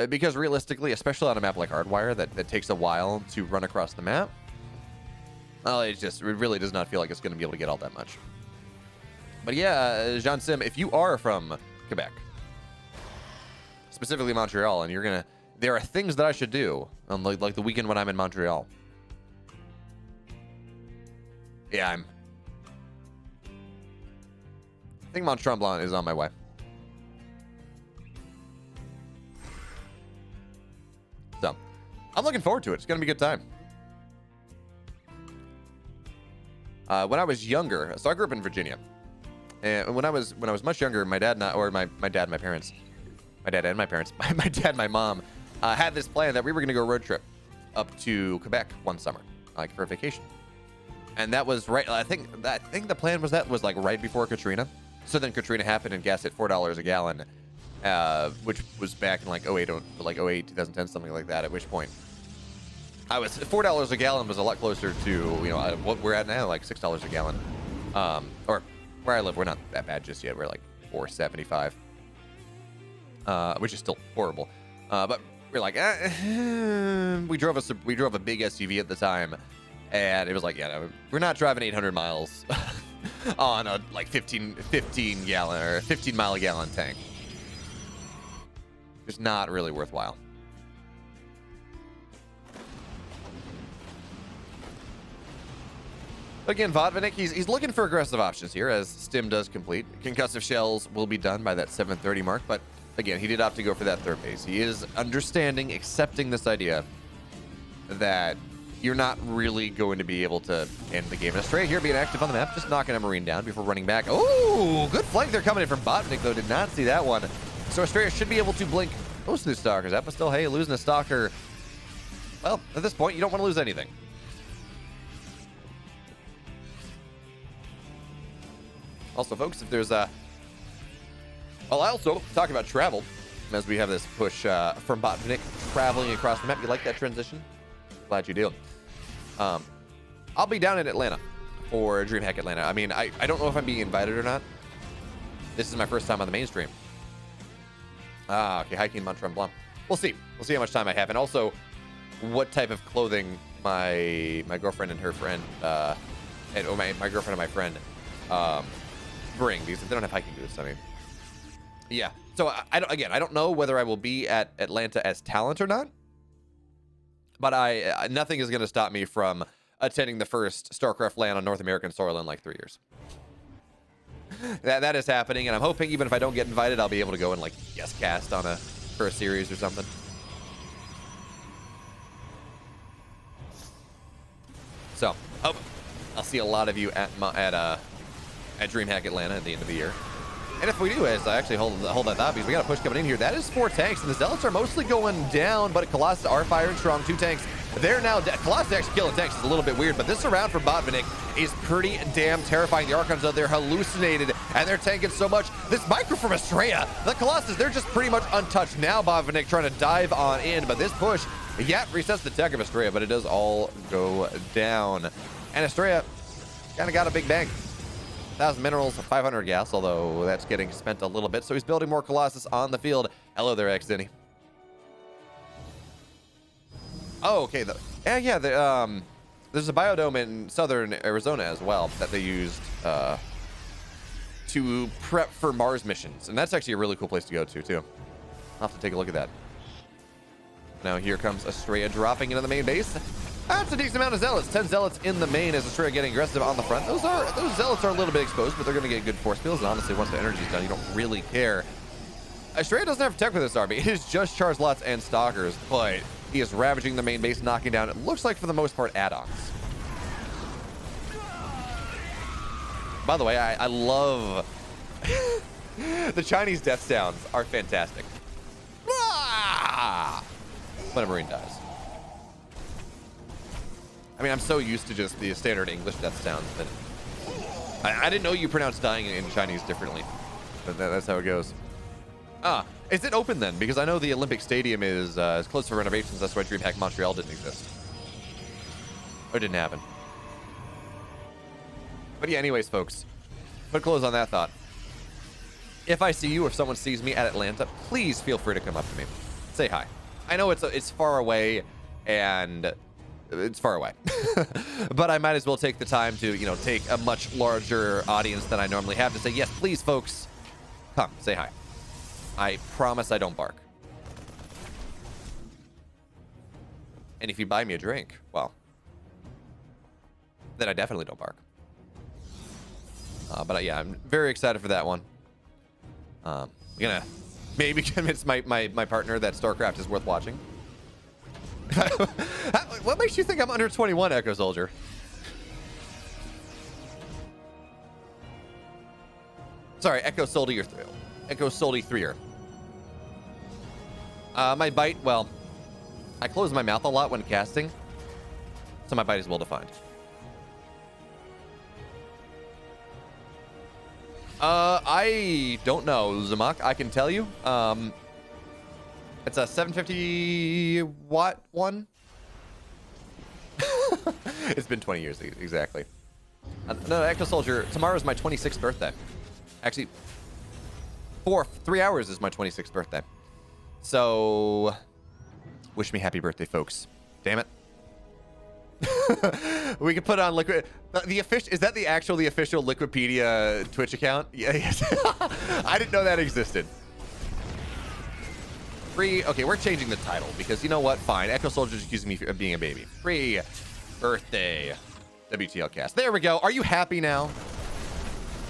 [SPEAKER 1] Because realistically, especially on a map like Hardwire that takes a while to run across the map, well, it really does not feel like it's going to be able to get all that much. But yeah, Jean Sim, if you are from Quebec, specifically Montreal, and there are things that I should do on like the weekend when I'm in Montreal. Yeah, I think Mont Tremblant is on my way. So, I'm looking forward to it. It's going to be a good time. When I was younger, so I grew up in Virginia, and when I was much younger, my dad and my parents, my mom, had this plan that we were going to go road trip up to Quebec one summer, like for a vacation, and that was right. I think the plan was like right before Katrina. So then Katrina happened and gas hit $4 a gallon, which was back in like 08, 2010, something like that. At which point, $4 a gallon was a lot closer to what we're at now, like $6 a gallon. Or where I live, we're not that bad just yet. We're like $4.75, which is still horrible. But we're like, we drove a big SUV at the time, and it was like, yeah, no, we're not driving 800 miles on a like 15 gallon or 15 mile a gallon tank. It's not really worthwhile. Again, Botvinnik, he's looking for aggressive options here as Stim does complete. Concussive shells will be done by that 7:30 mark, but again, he did opt to go for that 3rd base. He is accepting this idea that you're not really going to be able to end the game. And Astrea here being active on the map, just knocking a Marine down before running back. Oh, good flank there coming in from Botvinnik, though. Did not see that one. So Astrea should be able to blink most of the Stalkers out, but still, hey, losing a Stalker, well, at this point, you don't want to lose anything. Also, folks, if there's a... Well, I also talk about travel, as we have this push from Botvinnik traveling across the map. You like that transition? Glad you do. I'll be down in Atlanta for DreamHack Atlanta. I mean, I don't know if I'm being invited or not. This is my first time on the mainstream. Okay, hiking Mont Tremblant. We'll see. We'll see how much time I have, and also what type of clothing my girlfriend and her friend, my girlfriend and my friend, bring, because they don't have hiking boots. I mean, yeah. So I don't know whether I will be at Atlanta as talent or not, but nothing is going to stop me from attending the first StarCraft LAN on North American soil in like 3 years. That is happening, and I'm hoping even if I don't get invited, I'll be able to go and like guest cast on for a series or something. So, I'll see a lot of you at DreamHack Atlanta at the end of the year. And if we do, as I actually hold that thought, because we got a push coming in here. That is 4 tanks, and the Zealots are mostly going down, but Colossus are firing strong. 2 tanks. They're now Colossus actually killing tanks is a little bit weird, but this round for Botvinnik is pretty damn terrifying. The Archons out there hallucinated, and they're tanking so much. This micro from Astrea, the Colossus, they're just pretty much untouched. Now Botvinnik trying to dive on in, but this push, yeah, resets the tech of Astrea, but it does all go down. And Astrea kind of got a big bang. 1,000 minerals, 500 gas, although that's getting spent a little bit. So he's building more Colossus on the field. Hello there, X-Denny. Oh, okay. Yeah. There's a biodome in southern Arizona as well that they used to prep for Mars missions. And that's actually a really cool place to go to, too. I'll have to take a look at that. Now here comes Astrea dropping into the main base. That's a decent amount of Zealots. 10 Zealots in the main as Astrea getting aggressive on the front. Those Zealots are a little bit exposed, but they're going to get good force fields. And honestly, once the energy's done, you don't really care. Astrea doesn't have tech with this army. It is just Charge Lots and Stalkers, but he is ravaging the main base, knocking down, it looks like for the most part, add-ons. By the way, I love... the Chinese death sounds are fantastic. When a Marine dies. I mean, I'm so used to just the standard English death sounds that I didn't know you pronounce dying in Chinese differently, but that's how it goes. Is it open then? Because I know the Olympic Stadium is closed for renovations. That's why DreamHack Montreal didn't exist. Or didn't happen. But yeah, anyways, folks, put close on that thought. If I see you, if someone sees me at Atlanta, please feel free to come up to me. Say hi. I know it's far away, and it's far away. But I might as well take the time to, take a much larger audience than I normally have to say, yes, please, folks, come, say hi. I promise I don't bark. And if you buy me a drink, well, then I definitely don't bark. But yeah, I'm very excited for that one. I'm gonna maybe convince my partner that StarCraft is worth watching. What makes you think I'm under 21, Echo Soldier? Sorry, Echo Soldier 3er. My bite, well, I close my mouth a lot when casting, so my bite is well defined. I don't know, Zamak. I can tell you. It's a 750 watt one. It's been 20 years exactly. No, Echo Soldier. Tomorrow's my 26th birthday. Actually, 3 hours is my 26th birthday. So, wish me happy birthday, folks. Damn it. We could put on Liquid. Is that the official Liquipedia Twitch account? Yeah, yes. I didn't know that existed. Okay, we're changing the title because you know what? Fine. Echo Soldier's accusing me of being a baby. Free birthday WTL cast. There we go. Are you happy now?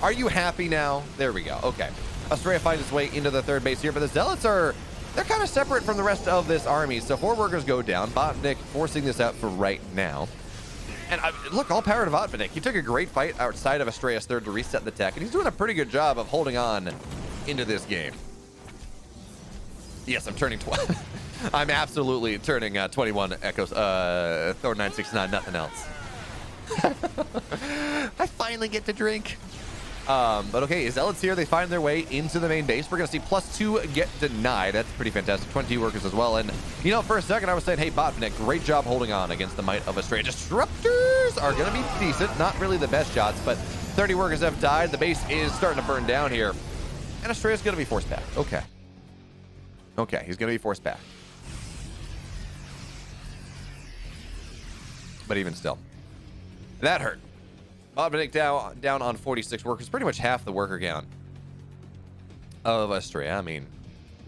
[SPEAKER 1] Are you happy now? There we go. Okay. Astrea finds its way into the third base here, but the Zealots are they're kind of separate from the rest of this army. So 4 workers go down. Botvinnik forcing this out for right now. And look, all power to Botvinnik. He took a great fight outside of Astrea's third to reset the tech, and he's doing a pretty good job of holding on into this game. Yes, I'm turning 12. I'm absolutely turning 21 Echoes, Thor 969, nothing else. I finally get to drink. But okay, Zealots here, they find their way into the main base. We're going to see +2 get denied. That's pretty fantastic. 20 workers as well. And, you know, for a second I was saying, hey, Botvinnik, great job holding on against the might of Astrea. Disruptors are going to be decent. Not really the best shots, but 30 workers have died. The base is starting to burn down here. And Astrea's going to be forced back. Okay. Okay, he's going to be forced back. But even still, that hurt. Botvinnik down on 46 workers, pretty much half the worker count of Astrea. I mean,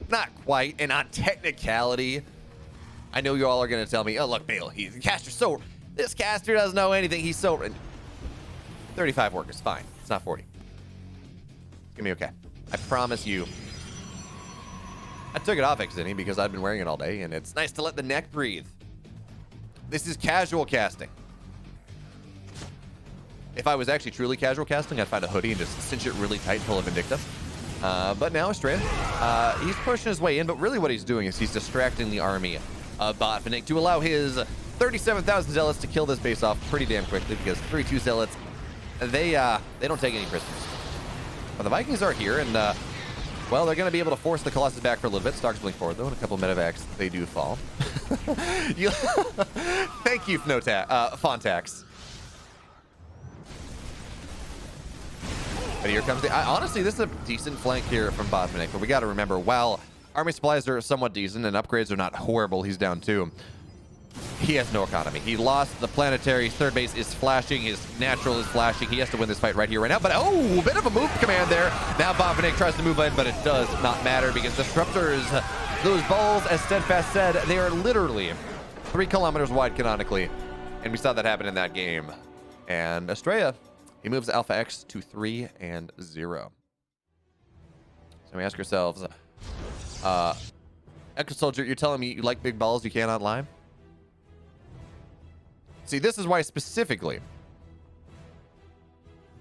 [SPEAKER 1] not quite, and on technicality, I know you all are going to tell me, oh, look, Bale, this caster doesn't know anything. He's so... 35 workers, fine. It's not 40. It's going to be okay. I promise you. I took it off Xini because I've been wearing it all day, and it's nice to let the neck breathe. This is casual casting. If I was actually truly casual casting, I'd find a hoodie and just cinch it really tight full of Vindicta. But now Astrea, he's pushing his way in, but really what he's doing is he's distracting the army of Botvinnik to allow his 37,000 Zealots to kill this base off pretty damn quickly, because 3-2 Zealots, they don't take any prisoners. But the Vikings are here, and well, they're going to be able to force the Colossus back for a little bit. Stocks blink forward, though, and a couple of medevacs, they do fall. Thank you, Fontax. But here comes the... honestly, this is a decent flank here from Botvinnik, but we got to remember, while army supplies are somewhat decent and upgrades are not horrible, he's down 2. He has no economy. He lost the planetary. Third base is flashing. His natural is flashing. He has to win this fight right here, right now. But, oh, a bit of a move command there. Now Botvinnik tries to move in, but it does not matter because Disruptors, those balls, as Steadfast said, they are literally 3 kilometers wide canonically. And we saw that happen in that game. And Astrea, he moves Alpha X to 3-0. So we ask ourselves, Echo Soldier, you're telling me you like big balls, you cannot lie? See, this is why specifically,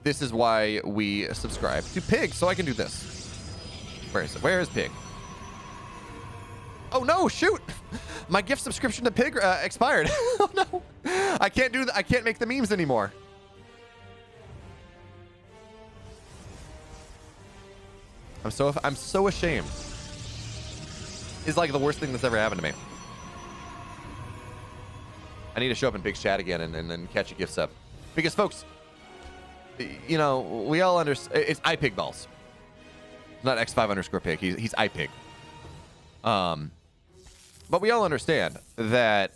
[SPEAKER 1] this is why we subscribe to Pig, so I can do this. Where is it? Where is Pig? Oh no, shoot! My gift subscription to Pig expired. Oh no! I can't do that. I can't make the memes anymore. I'm so ashamed. It's like the worst thing that's ever happened to me. I need to show up in Pig's chat again and then catch a gift sub. Because, folks, you know, we all understand. It's iPig balls. Not X5_Pig. He's iPig. But we all understand that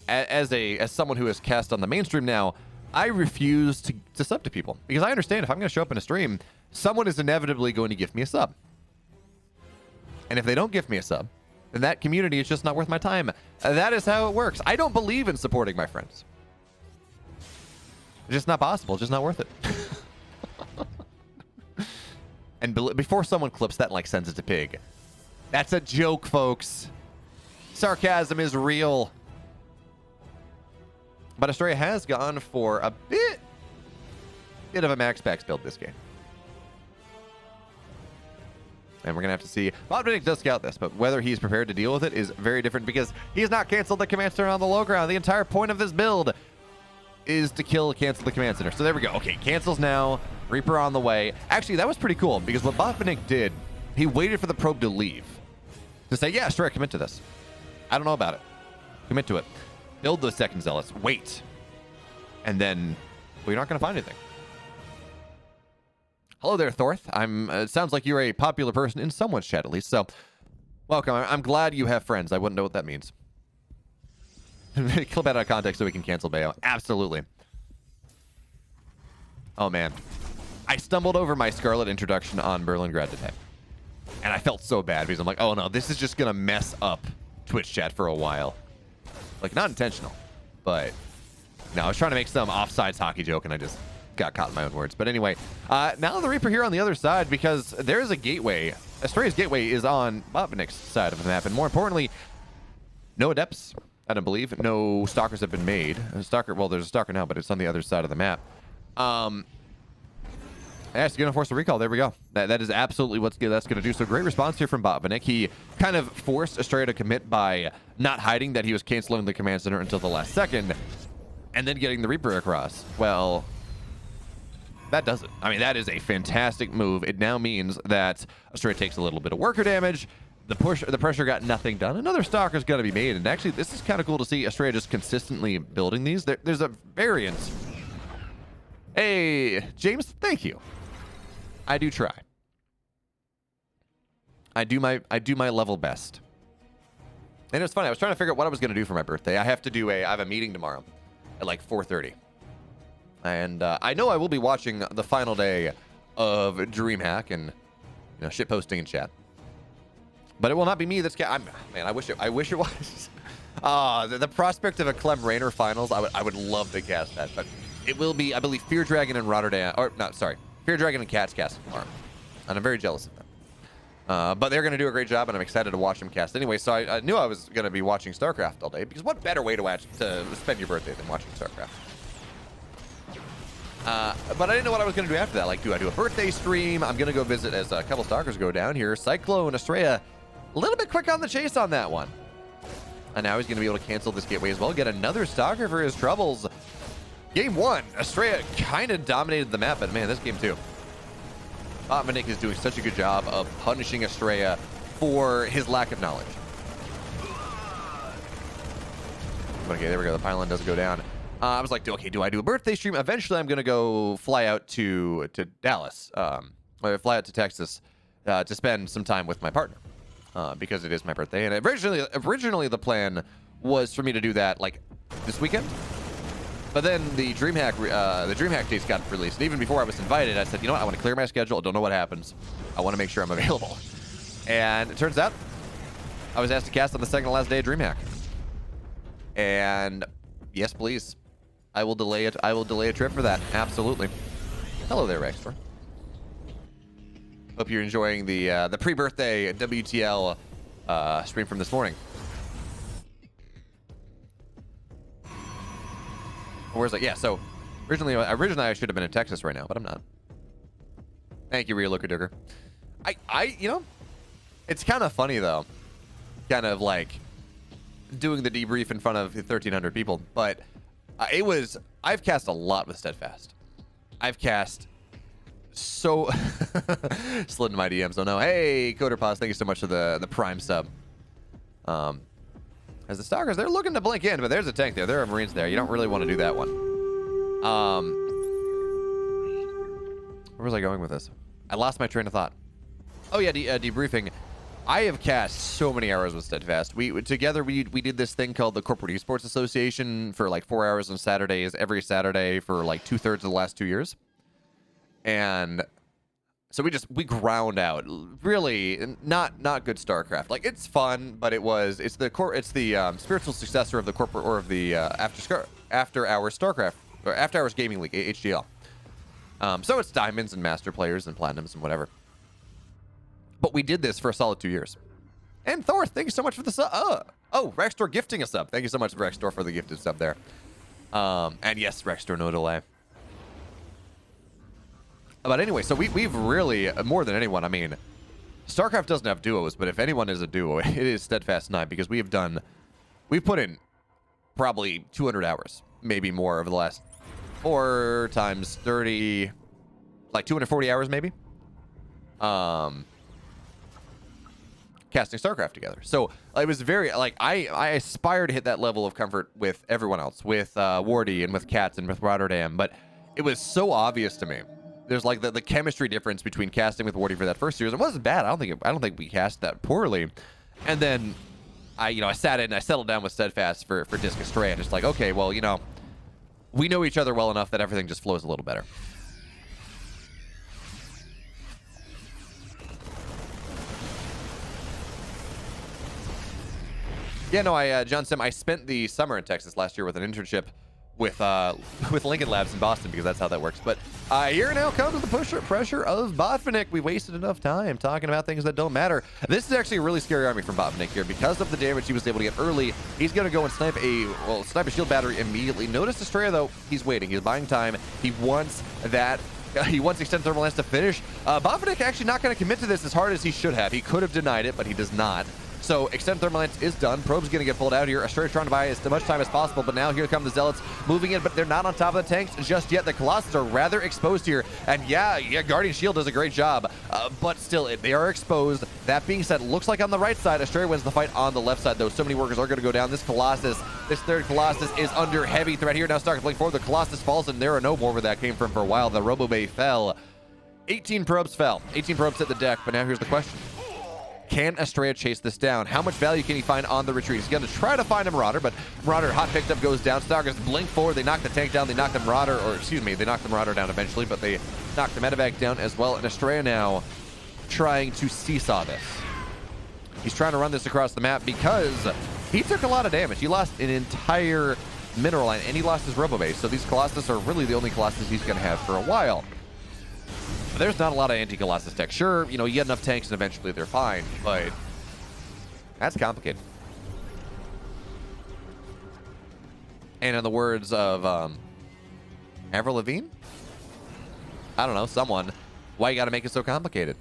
[SPEAKER 1] as someone who is cast on the mainstream now, I refuse to sub to people. Because I understand if I'm going to show up in a stream, someone is inevitably going to give me a sub. And if they don't give me a sub, then that community is just not worth my time. That is how it works. I don't believe in supporting my friends. It's just not possible. It's just not worth it. And before someone clips that and like sends it to Pig, that's a joke, folks. Sarcasm is real. But Astrea has gone for a bit of a max packs build this game. And we're going to have to see. Botvinnik does scout this, but whether he's prepared to deal with it is very different because he's not canceled the command center on the low ground. The entire point of this build is to cancel the command center. So there we go. Okay, cancels now. Reaper on the way. Actually, that was pretty cool because what Botvinnik did, he waited for the probe to leave to say, yeah, sure, commit to this. I don't know about it. Commit to it. Build those second zealots. Wait. And then, well, you're not going to find anything. Hello there, Thorth. It sounds like you're a popular person in someone's chat, at least. So, welcome. I'm glad you have friends. I wouldn't know what that means. Clip out of context so we can cancel Bayo. Absolutely. Oh, man. I stumbled over my Scarlet introduction on Berlingrad today. And I felt so bad because I'm like, oh, no, this is just going to mess up Twitch chat for a while. Like, not intentional. But, no, I was trying to make some offsides hockey joke, and I just got caught in my own words. But anyway, now the Reaper here on the other side because there is a gateway Astrea's gateway is on Botvinnik's side of the map, and more importantly, no adepts, I don't believe. No stalkers have been made. Well, there's a stalker now, but it's on the other side of the map. Yeah, it's going to force a recall. There we go. That is absolutely what that's going to do. So great response here from Botvinnik. He kind of forced Astrea to commit by not hiding that he was canceling the command center until the last second, and then getting the Reaper across. Well, that does it. I mean, that is a fantastic move. It now means that Astrea takes a little bit of worker damage. The pressure got nothing done. Another stalker's going to be made, and actually, this is kind of cool to see Astrea just consistently building these. There's a variant. Hey, James, thank you. I do try. I do my level best. And it's funny. I was trying to figure out what I was going to do for my birthday. I have a meeting tomorrow at like 4:30. And I know I will be watching the final day of DreamHack and shit posting in chat. But it will not be me that's man, I wish it was. The prospect of a Clem Rainer finals, I would love to cast that, but it will be, I believe, Fear Dragon and Rotterdam, or not, sorry, Fear Dragon and Cats cast tomorrow. And I'm very jealous of them. But they're going to do a great job, and I'm excited to watch them cast anyway. So I knew I was going to be watching StarCraft all day, because what better way to spend your birthday than watching StarCraft? But I didn't know what I was going to do after that. Like, do I do a birthday stream? I'm going to go visit as a couple stalkers go down here. Cyclone, Astrea, a little bit quick on the chase on that one. And now he's going to be able to cancel this gateway as well. Get another stalker for his troubles. Game 1, Astrea kind of dominated the map, but man, this game too. Botvinnik is doing such a good job of punishing Astrea for his lack of knowledge. Okay, there we go. The pylon does go down. I was like, okay, do I do a birthday stream? Eventually, I'm going to go fly out to Dallas, or fly out to Texas to spend some time with my partner because it is my birthday. And originally, the plan was for me to do that like this weekend. But then the DreamHack dates got released. And even before I was invited, I said, you know what? I want to clear my schedule. I don't know what happens. I want to make sure I'm available. And it turns out I was asked to cast on the second to last day of DreamHack. And yes, please. I will delay it. I will delay a trip for that. Absolutely. Hello there, Rextor. Hope you're enjoying the pre-birthday WTL stream from this morning. Where's it? Yeah, so originally I should have been in Texas right now, but I'm not. Thank you, Real Looker Dooker. It's kind of funny though, kind of like doing the debrief in front of 1,300 people, but I've cast a lot with Steadfast. I've cast so slid into my DMs. Oh no, hey Coder Pause, thank you so much for the Prime sub. As the stalkers, they're looking to blink in, but there's a tank there. There are Marines there. You don't really want to do that one. Where was I going with this? I lost my train of thought. Oh yeah, debriefing. I have cast so many hours with Steadfast. We did this thing called the Corporate Esports Association for like 4 hours on Saturdays, every Saturday for like 2/3 of the last 2 years. And so we ground out really not good StarCraft. Like it's fun, but it's the spiritual successor of the corporate or of the after hours StarCraft or after hours gaming league HDL. So it's diamonds and master players and platinums and whatever. But we did this for a solid 2 years. And Thor, thank you so much for the sub. Oh, Rextor gifting a sub. Thank you so much, Rextor, for the gifted sub there. And yes, Rextor, no delay. But anyway, so we've really, more than anyone, I mean, StarCraft doesn't have duos, but if anyone is a duo, it is Steadfast 9, because we've put in probably 200 hours, maybe more over the last 4 times 30, like 240 hours maybe, casting StarCraft together. So it was very, like, I aspire to hit that level of comfort with everyone else, with Wardy and with Cats and with Rotterdam, but it was so obvious to me. There's like the chemistry difference between casting with Wardy for that first series. It wasn't bad. I don't think we cast that poorly. And then I sat in and I settled down with Steadfast for Disc Astrea, and just like, okay, well, we know each other well enough that everything just flows a little better. Yeah, no, John Sim, I spent the summer in Texas last year with an internship with Lincoln Labs in Boston, because that's how that works. But here now comes the pressure of Botvinnik. We wasted enough time talking about things that don't matter. This is actually a really scary army from Botvinnik here. Because of the damage he was able to get early, he's going to go and snipe a shield battery immediately. Notice Astrea, though, he's waiting. He's buying time. He wants that. He wants Extended Thermal Lance to finish. Botvinnik actually not going to commit to this as hard as he should have. He could have denied it, but he does not. So Extended Thermal Lance is done. Probe's going to get pulled out here. Astrea trying to buy as much time as possible, but now here come the Zealots moving in, but they're not on top of the tanks just yet. The Colossus are rather exposed here, and yeah, Guardian Shield does a great job, but still, they are exposed. That being said, looks like on the right side, Astrea wins the fight on the left side, though. So many workers are going to go down. This third Colossus is under heavy threat here. Now starting to blink forward. The Colossus falls, and there are no more where that came from for a while. The Robo Bay fell. 18 probes fell. 18 probes hit the deck, but now here's the question. Can Astrea chase this down? How much value can he find on the retreat? He's going to try to find a Marauder, but Marauder hot picked up, goes down. Stalkers blink forward. They knock the tank down. They knock the Marauder, or excuse me, they knock the Marauder down eventually, but they knock the medevac down as well. And Astrea now trying to seesaw this. He's trying to run this across the map because he took a lot of damage. He lost an entire mineral line, and he lost his Robo Base. So these Colossus are really the only Colossus he's going to have for a while. But there's not a lot of anti-Colossus tech. Sure, you get enough tanks and eventually they're fine, but that's complicated. And in the words of Avril Lavigne? I don't know, someone. Why you gotta make it so complicated?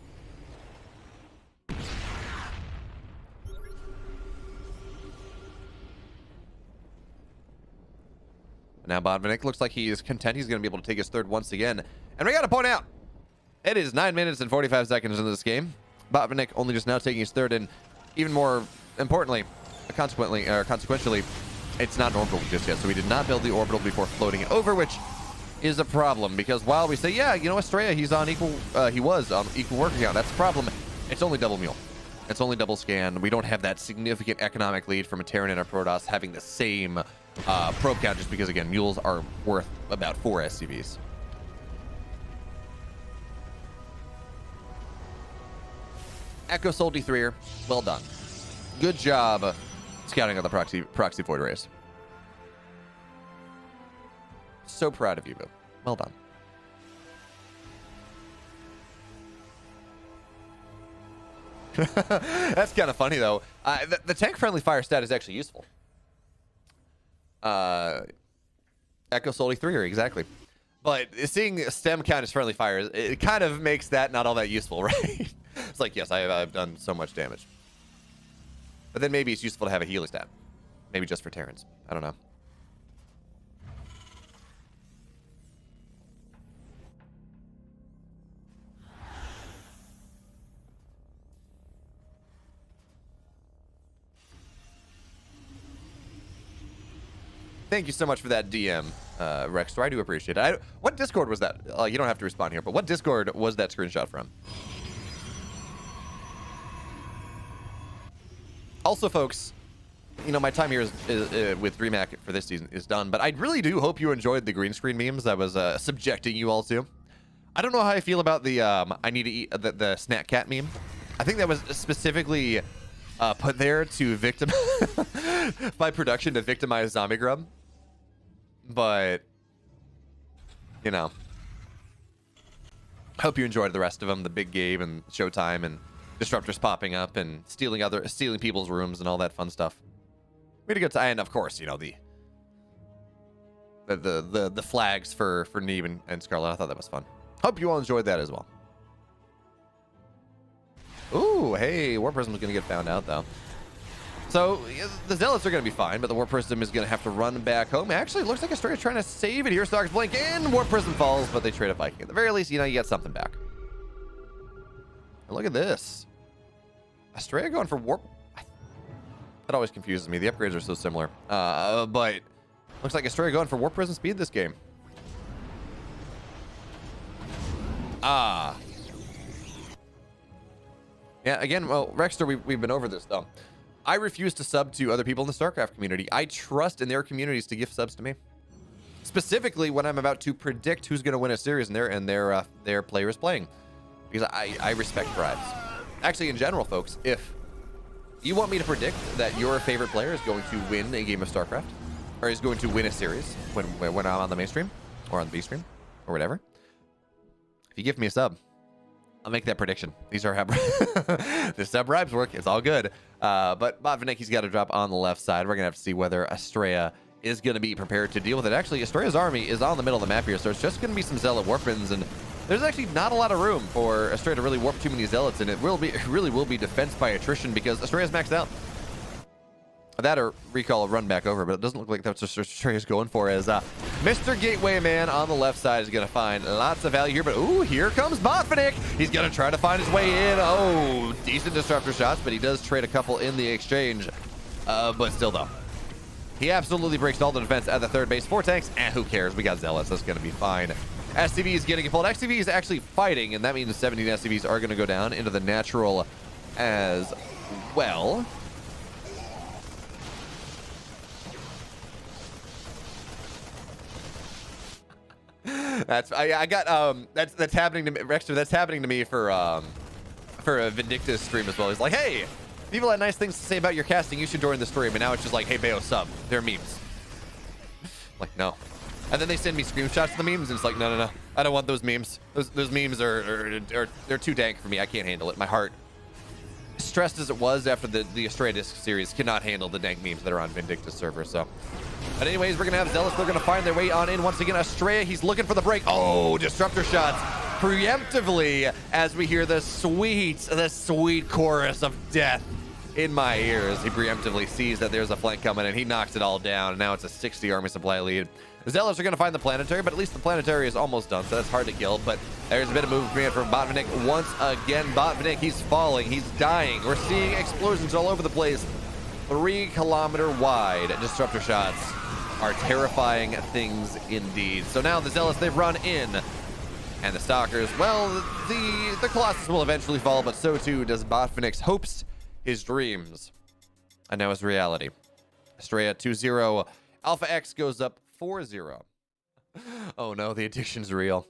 [SPEAKER 1] Now Botvinnik looks like he is content. He's gonna be able to take his third once again. And we gotta point out, it is 9 minutes and 45 seconds into this game. Botvinnik only just now taking his third, and even more importantly, consequentially, it's not an orbital just yet. So we did not build the orbital before floating it over, which is a problem, because while we say, yeah, Astrea, he was on equal worker count. That's a problem. It's only double mule. It's only double scan. We don't have that significant economic lead from a Terran and a Protoss having the same probe count, just because, again, mules are worth about 4 SCVs. Echo Soul D3er, well done. Good job scouting on the proxy void race. So proud of you, Boo. Well done. That's kind of funny, though. The tank friendly fire stat is actually useful. Echo Soul D3er, exactly. But seeing stem count as friendly fire, it kind of makes that not all that useful, right? It's like, yes, I've done so much damage. But then maybe it's useful to have a healing stat. Maybe just for Terrans. I don't know. Thank you so much for that DM, Rextor. I do appreciate it. What Discord was that? You don't have to respond here, but what Discord was that screenshot from? Also, folks, my time here with DreamHack for this season is done, but I really do hope you enjoyed the green screen memes I was subjecting you all to. I don't know how I feel about the I need to eat the snack cat meme. I think that was specifically put there to by production to victimize Zombie Grub. But, hope you enjoyed the rest of them, the big game and Showtime and disruptors popping up and stealing people's rooms and all that fun stuff. We had a good time, and of course, the flags for Neve and Scarlet. I thought that was fun. Hope you all enjoyed that as well. Ooh, hey, War Prism is gonna get found out though. So the Zealots are gonna be fine, but the War Prism is gonna have to run back home. Actually, it looks like Astrea trying to save it here. Stalkers blink in, War Prism falls, but they trade a Viking. At the very least, you get something back. And look at this. Astrea going for warp. That always confuses me. The upgrades are so similar. But looks like Astrea going for warp prism speed this game. Yeah, again, well, Rexter, we've been over this though. I refuse to sub to other people in the StarCraft community. I trust in their communities to gift subs to me. Specifically when I'm about to predict who's going to win a series and their player is playing. Because I respect bribes. Actually, in general, folks, if you want me to predict that your favorite player is going to win a game of StarCraft, or he's going to win a series when I'm on the main stream or on the B stream or whatever. If you give me a sub, I'll make that prediction. These are how the sub bribes work. It's all good. But Botvinnik, he's got to drop on the left side. We're gonna have to see whether Astrea is going to be prepared to deal with it. Actually, Astrea's army is on the middle of the map here, so it's just going to be some Zealot warpins, and there's actually not a lot of room for Astrea to really warp too many Zealots, and it really will be defense by attrition because Astrea's maxed out. That or recall a run back over, but it doesn't look like that's what Astrea's going for, as Mr. Gateway Man on the left side is going to find lots of value here, but ooh, here comes Botvinnik. He's going to try to find his way in. Oh, decent disruptor shots, but he does trade a couple in the exchange, but still though. He absolutely breaks all the defense at the third base. 4 tanks, who cares? We got Zealots. That's going to be fine. SCV is getting pulled. XCV is actually fighting, and that means 17 SCVs are going to go down into the natural as well. That's happening to me, Rexter. That's happening to me for a Vindicta's stream as well. He's like, hey, people had nice things to say about your casting. You should join the stream. And now it's just like, hey, Bayo, sub. They're memes. Like, no. And then they send me screenshots of the memes, and it's like, no. I don't want those memes. Those memes are they're too dank for me. I can't handle it. My heart, stressed as it was after the Astrea Disc series, cannot handle the dank memes that are on Vindicta's server. So, but anyways, we're gonna have Zealots. They're gonna find their way on in once again. Astrea, he's looking for the break. Oh, disruptor shots preemptively as we hear the sweet chorus of death in my ears. He preemptively sees that there's a flank coming, and he knocks it all down. And now it's a 60 army supply lead. The Zealots are going to find the planetary, but at least the planetary is almost done, so that's hard to kill. But there's a bit of movement from Botvinnik. Once again, Botvinnik, he's falling, he's dying. We're seeing explosions all over the place. 3-kilometer wide disruptor shots are terrifying things indeed. So now the Zealots, they've run in, and the Stalkers, well, the Colossus will eventually fall, but so too does Botvinnik's hopes, his dreams, and now his reality. Astrea 2-0. Alpha X goes up 4-0. Oh no, the addiction's real.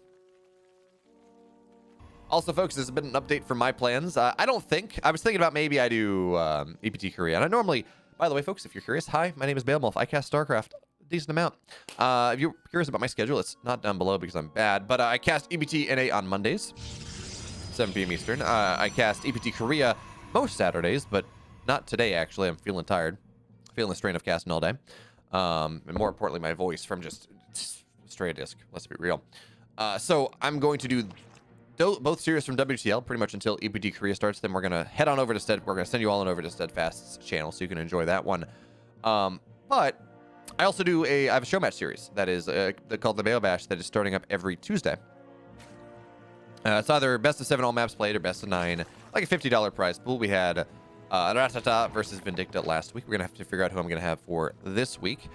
[SPEAKER 1] Also, folks, this has been an update for my plans. I was thinking about maybe I do EPT Korea. And I normally, by the way, folks, if you're curious, hi, my name is Beowulf. I cast StarCraft a decent amount. If you're curious about my schedule, it's not down below because I'm bad. But I cast EPT NA on Mondays, 7 p.m. Eastern. I cast EPT Korea most Saturdays, but not today, actually. I'm feeling tired. Feeling the strain of casting all day. And more importantly, my voice from just Astrea Disc. Let's be real. So I'm going to do both series from WTL pretty much until EPT Korea starts. Then we're gonna head on over to we're gonna send you all on over to Steadfast's channel so you can enjoy that one. But I also do I have a show match series that is called the Bayo Bash that is starting up every Tuesday. It's either best of 7 all maps played or best of 9, like a $50 prize pool. We had Ratata versus Vindicta last week. We're gonna have to figure out who I'm gonna have for this week.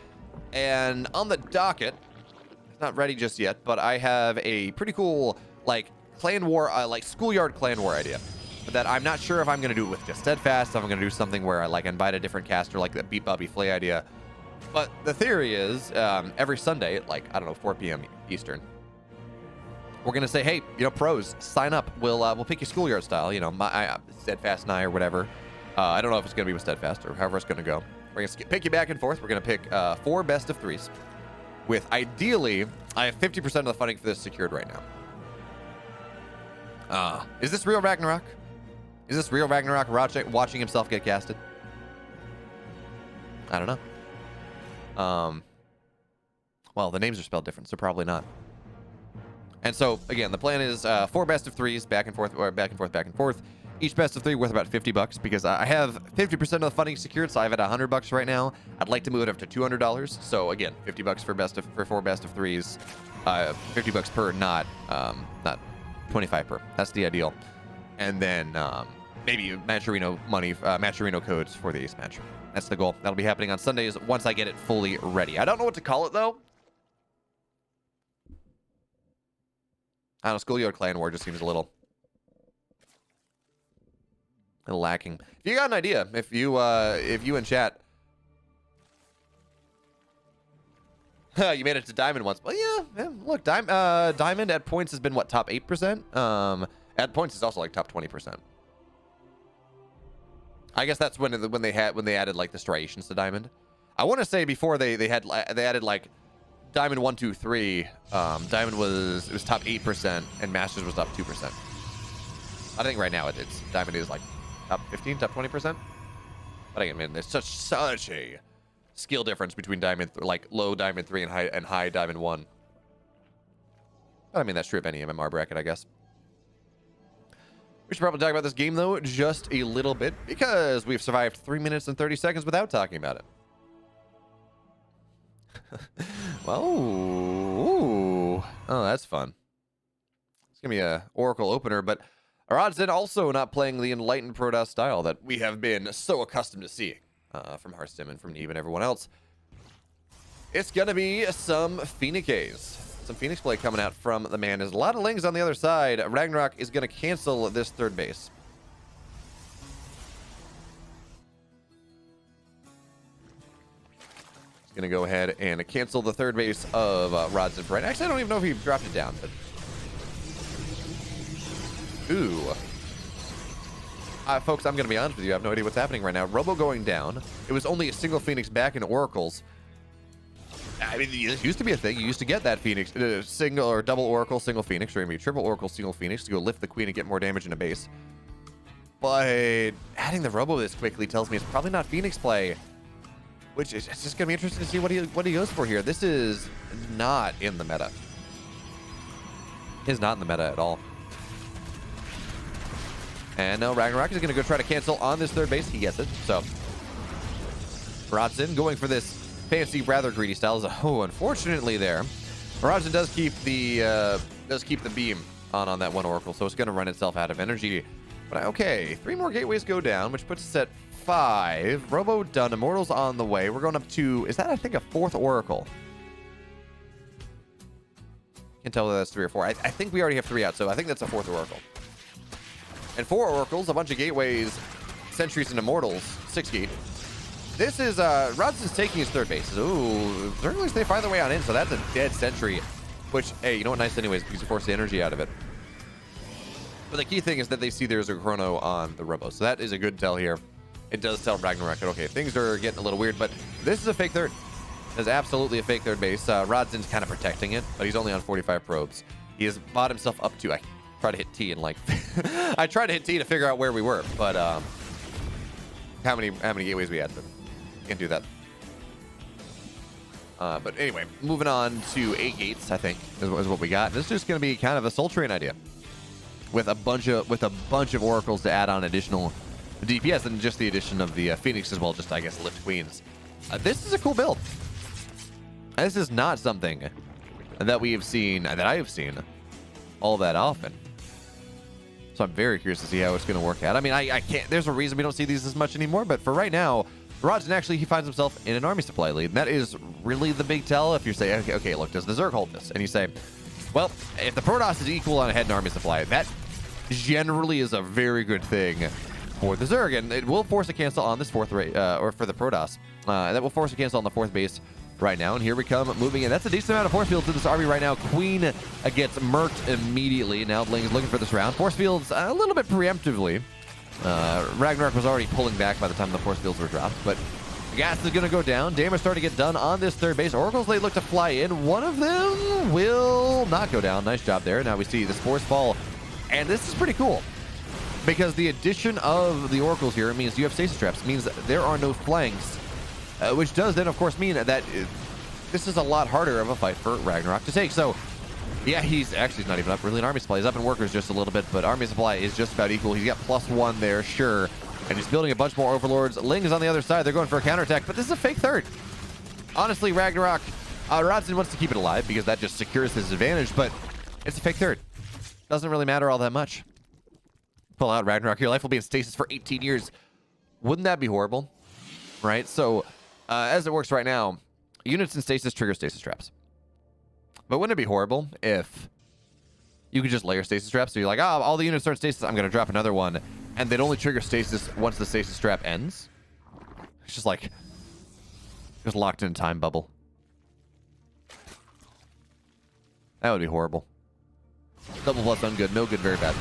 [SPEAKER 1] And on the docket, it's not ready just yet, but I have a pretty cool like clan war, like schoolyard clan war idea that I'm not sure if I'm gonna do it with just Steadfast. If I'm gonna do something where I like invite a different caster, like the Beat Bobby Flay idea. But the theory is every Sunday at like, I don't know, 4 p.m. Eastern, we're gonna say, hey, pros, sign up. We'll pick your schoolyard style. Steadfast and I or whatever. I don't know if it's gonna be with Steadfast or however it's gonna go. We're gonna pick you back and forth. We're gonna pick 4 best of 3s. With ideally, I have 50% of the funding for this secured right now. Is this real RagnaroK? Is this real RagnaroK watching himself get casted? I don't know. Well, the names are spelled different, so probably not. And so, again, the plan is 4 best of 3s, back and forth, or back and forth. Each best of 3 worth about $50 because I have 50% of the funding secured, so I have it at $100 right now. I'd like to move it up to $200. So again, $50 for 4 best of 3s, $50 per, not 25 per. That's the ideal. And then maybe Matcherino money, Matcherino codes for the ace match. That's the goal. That'll be happening on Sundays once I get it fully ready. I don't know what to call it though. I don't know. Schoolyard Clan War just seems a little lacking. If you got an idea, if you in chat, you made it to Diamond once. Well, yeah. Look, Diamond at points has been what, top 8%. At points is also like top 20%. I guess that's when they added like the striations to Diamond. I want to say before they added like Diamond 1, 2, 3. Diamond was top 8% and Masters was top 2%. I think right now it's Diamond is like top 15, top 20%. But I mean, there's such a skill difference between Diamond, like low Diamond 3 and high Diamond 1. But I mean, that's true of any MMR bracket, I guess. We should probably talk about this game, though, just a little bit, because we've survived 3 minutes and 30 seconds without talking about it. Well, ooh. Oh, that's fun. It's going to be a Oracle opener, but Rodzyn also not playing the Enlightened Protoss style that we have been so accustomed to seeing from Hearthstone and from Neve and everyone else. It's going to be some Phoenix. Some Phoenix play coming out from the man. There's a lot of Lings on the other side. RagnaroK is going to cancel this third base. He's going to go ahead and cancel the third base of Rodzyn for right. Actually, I don't even know if he dropped it down. But... Ooh. Folks, I'm going to be honest with you. I have no idea what's happening right now. Robo going down. It was only a single Phoenix back in Oracles. I mean, this used to be a thing. You used to get that Phoenix, single or double Oracle, single Phoenix, or maybe triple Oracle, single Phoenix to go lift the Queen and get more damage in a base. But adding the Robo this quickly tells me it's probably not Phoenix play, which is it's just going to be interesting to see what he goes for here. This is not in the meta. Is not in the meta at all. And no, RagnaroK is going to go try to cancel on this third base. He gets it. So Rodzyn going for this fancy, rather greedy style. Oh, unfortunately there. Rodzyn does keep the beam on that one Oracle, so it's going to run itself out of energy. But okay, 3 more gateways go down, which puts us at 5. Robo done. Immortals on the way. We're going up to, is that, I think, a 4th Oracle? Can't tell whether that's 3 or 4. I think we already have 3 out, so I think that's a 4th Oracle. And 4 Oracles, a bunch of gateways, Sentries, and Immortals. 6 gate. This is, Rodzyn's taking his third base. Ooh, certainly they find their way on in, so that's a dead Sentry. Which, hey, you know what, nice anyways, because you force the energy out of it. But the key thing is that they see there's a Chrono on the Robo, so that is a good tell here. It does tell RagnaroK, okay, things are getting a little weird, but this is a fake third. It's absolutely a fake third base. Rodzyn's kind of protecting it, but he's only on 45 probes. He has bought himself up to, I try to hit T and like, I tried to hit T to figure out where we were, but how many gateways we had, but can't do that. But anyway, moving on to 8 gates, I think is what we got. This is just going to be kind of a Soul Train idea, with a bunch of Oracles to add on additional DPS and just the addition of the Phoenix as well. Just I guess lift Queens. This is a cool build. This is not something that we have seen, that I have seen, all that often. So I'm very curious to see how it's going to work out. I mean, I can't. There's a reason we don't see these as much anymore, but for right now, Rodzyn actually, he finds himself in an army supply lead. And that is really the big tell. If you say, okay, look, does the Zerg hold this? And you say, well, if the Protoss is equal on a head and army supply, that generally is a very good thing for the Zerg. And it will force a cancel on this 4th, or for the Protoss. That will force a cancel on the 4th base right now. And here we come, moving in. That's a decent amount of force fields in this army right now. Queen gets murked immediately. Now Bling is looking for this round. Force fields a little bit preemptively. RagnaroK was already pulling back by the time the force fields were dropped, but the gas is going to go down. Damage starting to get done on this third base. Oracles, they look to fly in. One of them will not go down. Nice job there. Now we see the Spores fall, and this is pretty cool because the addition of the Oracles here means you have stasis traps. It means that there are no flanks, which does then, of course, mean that this is a lot harder of a fight for RagnaroK to take. So yeah, he's not even up really in army supply. He's up in workers just a little bit, but army supply is just about equal. He's got +1 there, sure. And he's building a bunch more overlords. Ling is on the other side. They're going for a counterattack, but this is a fake third. Honestly, RagnaroK, Rodzyn wants to keep it alive because that just secures his advantage, but it's a fake third. Doesn't really matter all that much. Pull out RagnaroK. Your life will be in stasis for 18 years. Wouldn't that be horrible? Right? So, as it works right now, units in stasis trigger stasis traps. But wouldn't it be horrible if you could just layer stasis traps? So you're like, oh, all the units are in stasis, I'm going to drop another one. And they'd only trigger stasis once the stasis trap ends. It's just like, just locked in a time bubble. That would be horrible. Double plus ungood, no good, very bad.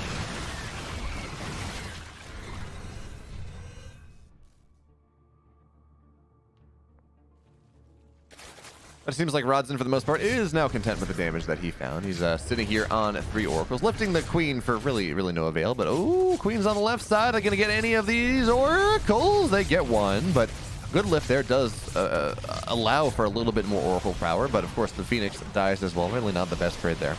[SPEAKER 1] But it seems like Rodzyn, for the most part, is now content with the damage that he found. He's sitting here on 3 oracles, lifting the queen for really no avail. But oh, queen's on the left side. Are gonna get any of these oracles? They get one, but good lift there does allow for a little bit more oracle power. But of course, the Phoenix dies as well. Really not the best trade there.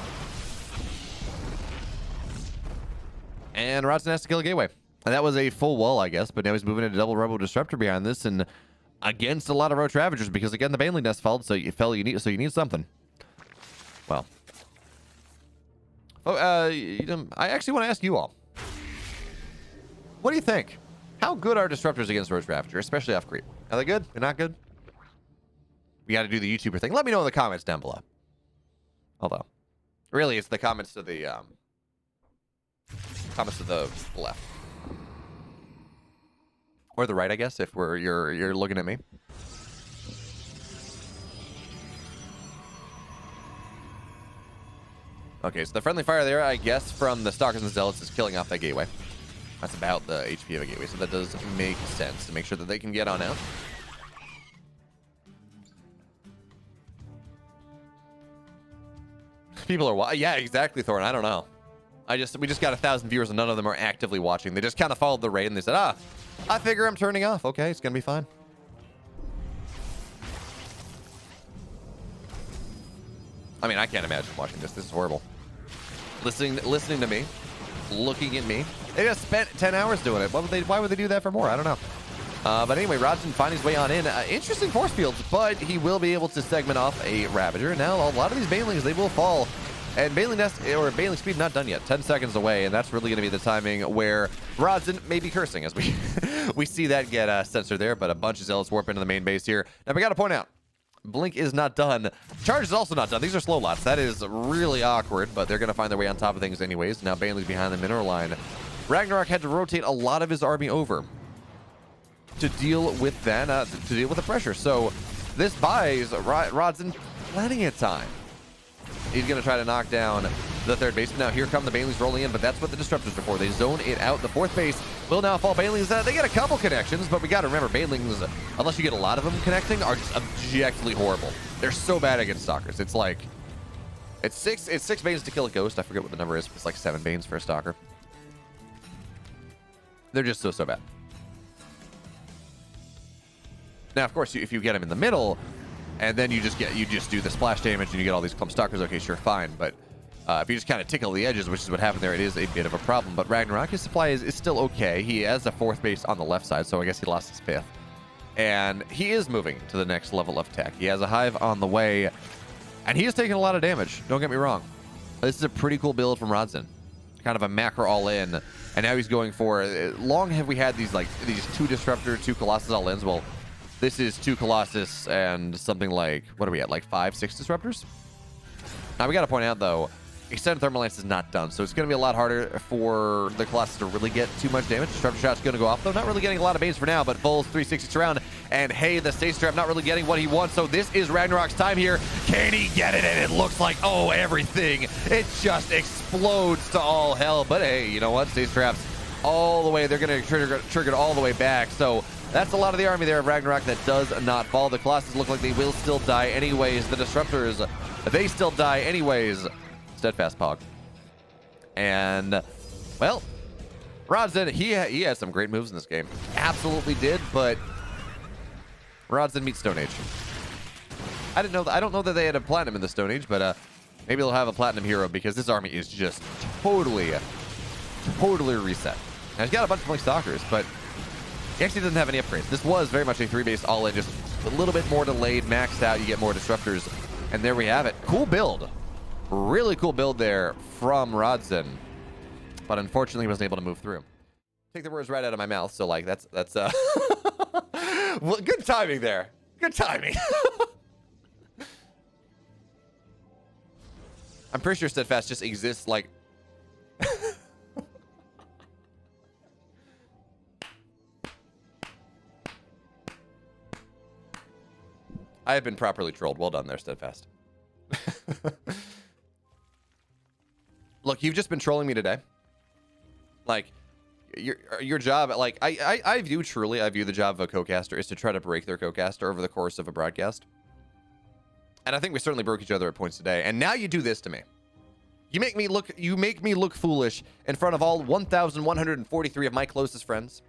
[SPEAKER 1] And Rodzyn has to kill a gateway. And that was a full wall, I guess, but now he's moving into double Rebel Disruptor behind this, and against a lot of Roach Ravagers, because again, the Baneling Nest failed, so you need something. Well. Oh, I actually want to ask you all. What do you think? How good are Disruptors against Roach Ravager, especially off creep? Are they good? They're not good? We got to do the YouTuber thing. Let me know in the comments down below. Although, really, it's the comments to the left. Or the right, I guess, if you're looking at me. Okay, so the friendly fire there, I guess, from the Stalkers and Zealots is killing off that gateway. That's about the HP of a gateway, so that does make sense to make sure that they can get on out. People are yeah, exactly, Thorin. I don't know. We just got 1,000 viewers and none of them are actively watching. They just kind of followed the raid and they said, I figure I'm turning off. Okay, it's gonna be fine. I mean, I can't imagine watching this. This is horrible. Listening to me, looking at me. They just spent 10 hours doing it. Why would they do that for more? I don't know. But anyway, Rodzyn finding his way on in. Interesting force fields, but he will be able to segment off a Ravager. Now, a lot of these Banelings, they will fall. And Baneling Nest, or Baneling Speed, not done yet. 10 seconds away, and that's really going to be the timing where Rodzyn may be cursing, as we see that get censored there, but a bunch of Zealots warp into the main base here. Now, we got to point out, Blink is not done. Charge is also not done. These are slow lots. That is really awkward, but they're going to find their way on top of things anyways. Now, Baneling's behind the mineral line. RagnaroK had to rotate a lot of his army over to deal with that, to deal with the pressure. So, this buys Rodzyn plenty of time. He's going to try to knock down the third base. Now, here come the Banelings rolling in, but that's what the Disruptors are for. They zone it out. The fourth base will now fall. Banelings, they get a couple connections, but we got to remember, Banelings, unless you get a lot of them connecting, are just objectively horrible. They're so bad against Stalkers. It's like, it's six Banes to kill a Ghost. I forget what the number is. It's like 7 Banes for a Stalker. They're just so bad. Now, of course, if you get them in the middle, and then you just do the splash damage and you get all these clump Stalkers, okay, sure, fine. But if you just kind of tickle the edges, which is what happened there, it is a bit of a problem. But RagnaroK, his supply is still okay. He has a 4th base on the left side, so I guess he lost his 5th. And he is moving to the next level of tech. He has a Hive on the way, and he is taking a lot of damage. Don't get me wrong. This is a pretty cool build from Rodzyn. Kind of a macro all-in, and now he's going for... Long have we had these 2 Disruptor, 2 Colossus all-ins? Well, this is 2 Colossus and something like, what are we at, like 5, 6 Disruptors? Now, we got to point out, though, Extended Thermal Lance is not done, so it's going to be a lot harder for the Colossus to really get too much damage. Disruptor Shot's going to go off, though. Not really getting a lot of base for now, but Bull's 360 surround. And, hey, the Stage Trap not really getting what he wants, so this is RagnaroK's time here. Can he get it? And it looks like, oh, everything. It just explodes to all hell. But, hey, you know what? Stage Traps all the way. They're going to trigger it all the way back, so... That's a lot of the army there of RagnaroK that does not fall. The Colossus look like they will still die anyways. The Disruptors, they still die anyways. Steadfast Pog. And, well, Rodzyn, he has some great moves in this game. Absolutely did, but Rodzyn meets Stone Age. I don't know that they had a Platinum in the Stone Age, but maybe they'll have a Platinum hero because this army is just totally reset. Now, he's got a bunch of Blink Stalkers, but he actually doesn't have any upgrades. This was very much a 3-base all-in, just a little bit more delayed, maxed out. You get more Disruptors, and there we have it. Cool build. Really cool build there from Rodzyn, but unfortunately he wasn't able to move through. Take the words right out of my mouth, so like that's well, good timing there. Good timing. I'm pretty sure Steadfast just exists like... I have been properly trolled. Well done there, Steadfast. Look, you've just been trolling me today. Like, your job, like, I view the job of a co-caster is to try to break their co-caster over the course of a broadcast. And I think we certainly broke each other at points today. And now you do this to me. You make me look foolish in front of all 1,143 of my closest friends.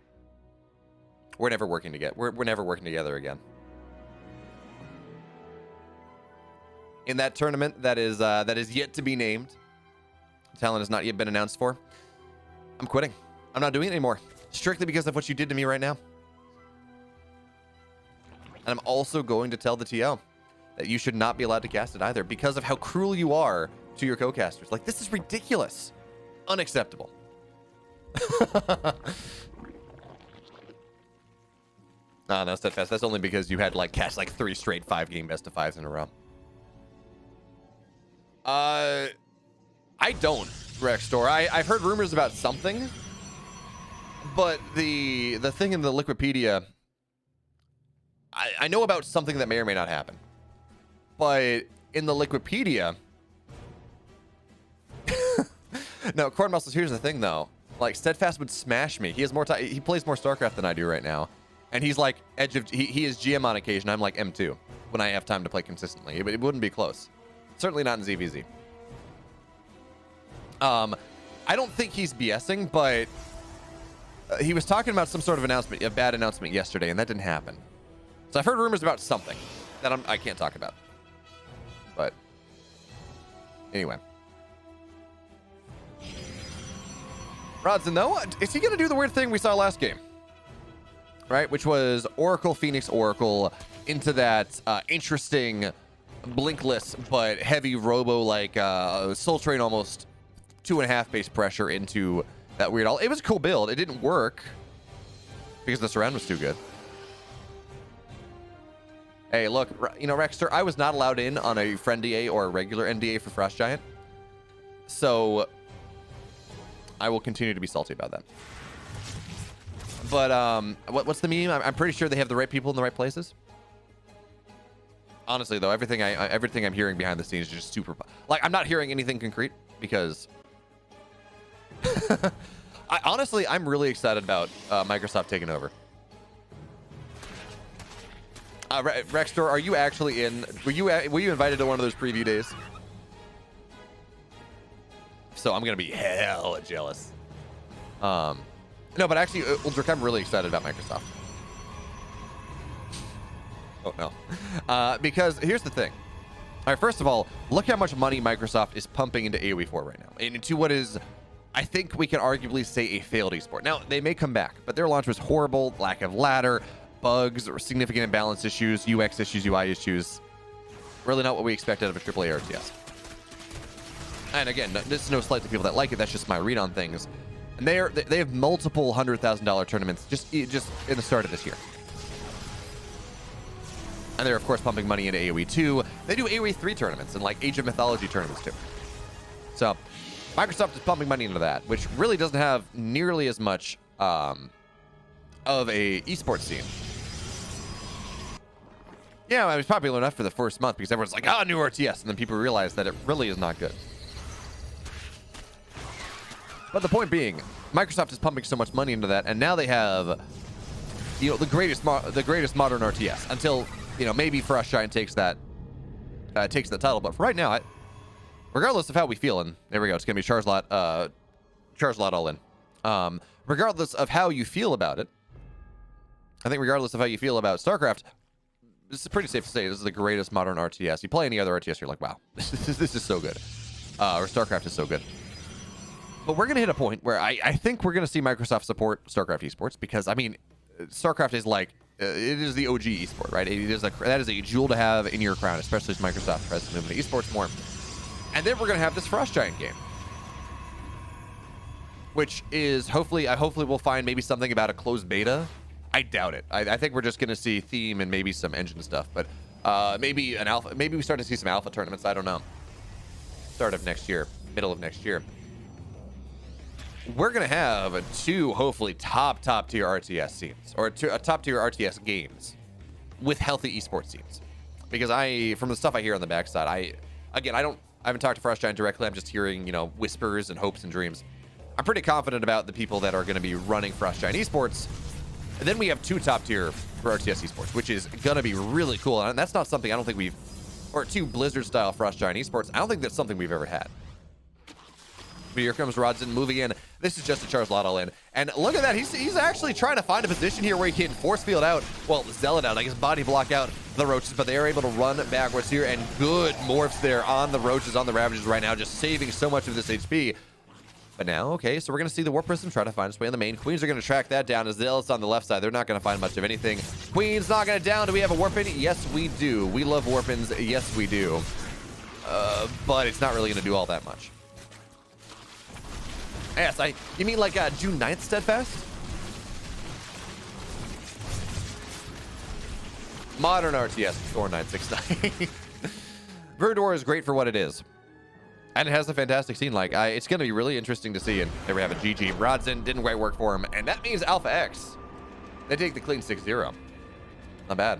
[SPEAKER 1] We're never working together. We're never working together again. In that tournament that is yet to be named, talent has not yet been announced for. I'm quitting. I'm not doing it anymore. Strictly because of what you did to me right now. And I'm also going to tell the TL that you should not be allowed to cast it either because of how cruel you are to your co-casters. Like, this is ridiculous. Unacceptable. No, Steadfast. That's only because you had like cast like 3 straight 5-game best of 5s in a row. I don't, Rextor. I've heard rumors about something, but the thing in the Liquipedia, I know about something that may or may not happen. But in the Liquipedia, no, Corn Muscles, here's the thing though. Like, Steadfast would smash me. He has more time. He plays more StarCraft than I do right now. And he's like he is GM on occasion. I'm like M2 when I have time to play consistently. It wouldn't be close. Certainly not in ZVZ. I don't think he's BSing, but he was talking about some sort of announcement, a bad announcement yesterday, and that didn't happen. So I've heard rumors about something that I can't talk about. But anyway. Rodzyn, though, is he going to do the weird thing we saw last game? Right? Which was Oracle, Phoenix, Oracle into that interesting blinkless but heavy robo like Soul Train almost 2.5 base pressure into that weird all. It was a cool build. It didn't work because the surround was too good. Hey, look, you know, Rexter, I was not allowed in on a friend DA or a regular NDA for Frost Giant. So I will continue to be salty about that. But what's the meme? I'm pretty sure they have the right people in the right places. Honestly, though, everything I'm hearing behind the scenes is just super. Like, I'm not hearing anything concrete because I'm really excited about Microsoft taking over. Rextor, are you actually in? Were you invited to one of those preview days? So I'm gonna be hella jealous. No, but actually, Uldrick, I'm really excited about Microsoft. Oh no, because here's the thing. All right, first of all, look how much money Microsoft is pumping into AoE4 right now, and into what is, I think we can arguably say, a failed esport. Now they may come back, but their launch was horrible, lack of ladder, bugs, or significant imbalance issues, UX issues, UI issues. Really not what we expect out of a AAA RTS. And again, this is no slight to people that like it. That's just my read on things. And they have multiple $100,000 tournaments just in the start of this year. And they're of course pumping money into AoE 2. They do AoE 3 tournaments and like Age of Mythology tournaments too. So Microsoft is pumping money into that, which really doesn't have nearly as much of a esports scene. Yeah, it was popular enough for the first month because everyone's like, "Ah, new RTS," and then people realize that it really is not good. But the point being, Microsoft is pumping so much money into that, and now they have, you know, the greatest modern RTS until, you know, maybe Frost Giant takes the title. But for right now, regardless of how we feel, and there we go, it's gonna be Charizlot all in. Regardless of how you feel about it, I think regardless of how you feel about StarCraft, this is pretty safe to say this is the greatest modern RTS. You play any other RTS, you're like, wow, this is so good, or StarCraft is so good. But we're going to hit a point where I think we're going to see Microsoft support StarCraft esports because, I mean, StarCraft is like, it is the OG esport, right? That is a jewel to have in your crown, especially as Microsoft tries to move into esports more. And then we're going to have this Frost Giant game, which is hopefully we'll find maybe something about a closed beta. I doubt it. I think we're just going to see theme and maybe some engine stuff, but maybe an alpha. Maybe we start to see some alpha tournaments. I don't know. Start of next year, middle of next year. We're going to have 2, hopefully, top tier RTS scenes, or top tier RTS games with healthy esports scenes. Because from the stuff I hear on the backside, I haven't talked to Frost Giant directly. I'm just hearing, you know, whispers and hopes and dreams. I'm pretty confident about the people that are going to be running Frost Giant esports. And then we have 2 top tier for RTS esports, which is going to be really cool. And that's not something I don't think we've or 2 Blizzard-style Frost Giant esports. I don't think that's something we've ever had. But here comes Rodzyn moving in. This is just a charge Lotto in. And look at that. He's actually trying to find a position here where he can force field out. Well, Zealot out. I guess body block out the Roaches, but they are able to run backwards here. And good morphs there on the Roaches, on the Ravages right now, just saving so much of this HP. But now, okay, so we're going to see the Warp Prism try to find its way in the main. Queens are going to track that down as Zealot's on the left side. They're not going to find much of anything. Queen's not going to down. Do we have a Warpin? Yes, we do. We love Warpins. Yes, we do. But it's not really going to do all that much. Yes, you mean like June 9th Steadfast? Modern RTS Thor 969. Verdor is great for what it is. And it has a fantastic scene. Like, it's going to be really interesting to see. And there we have a GG. Rodzyn didn't quite work for him. And that means Alpha X. They take the clean 6-0. Not bad.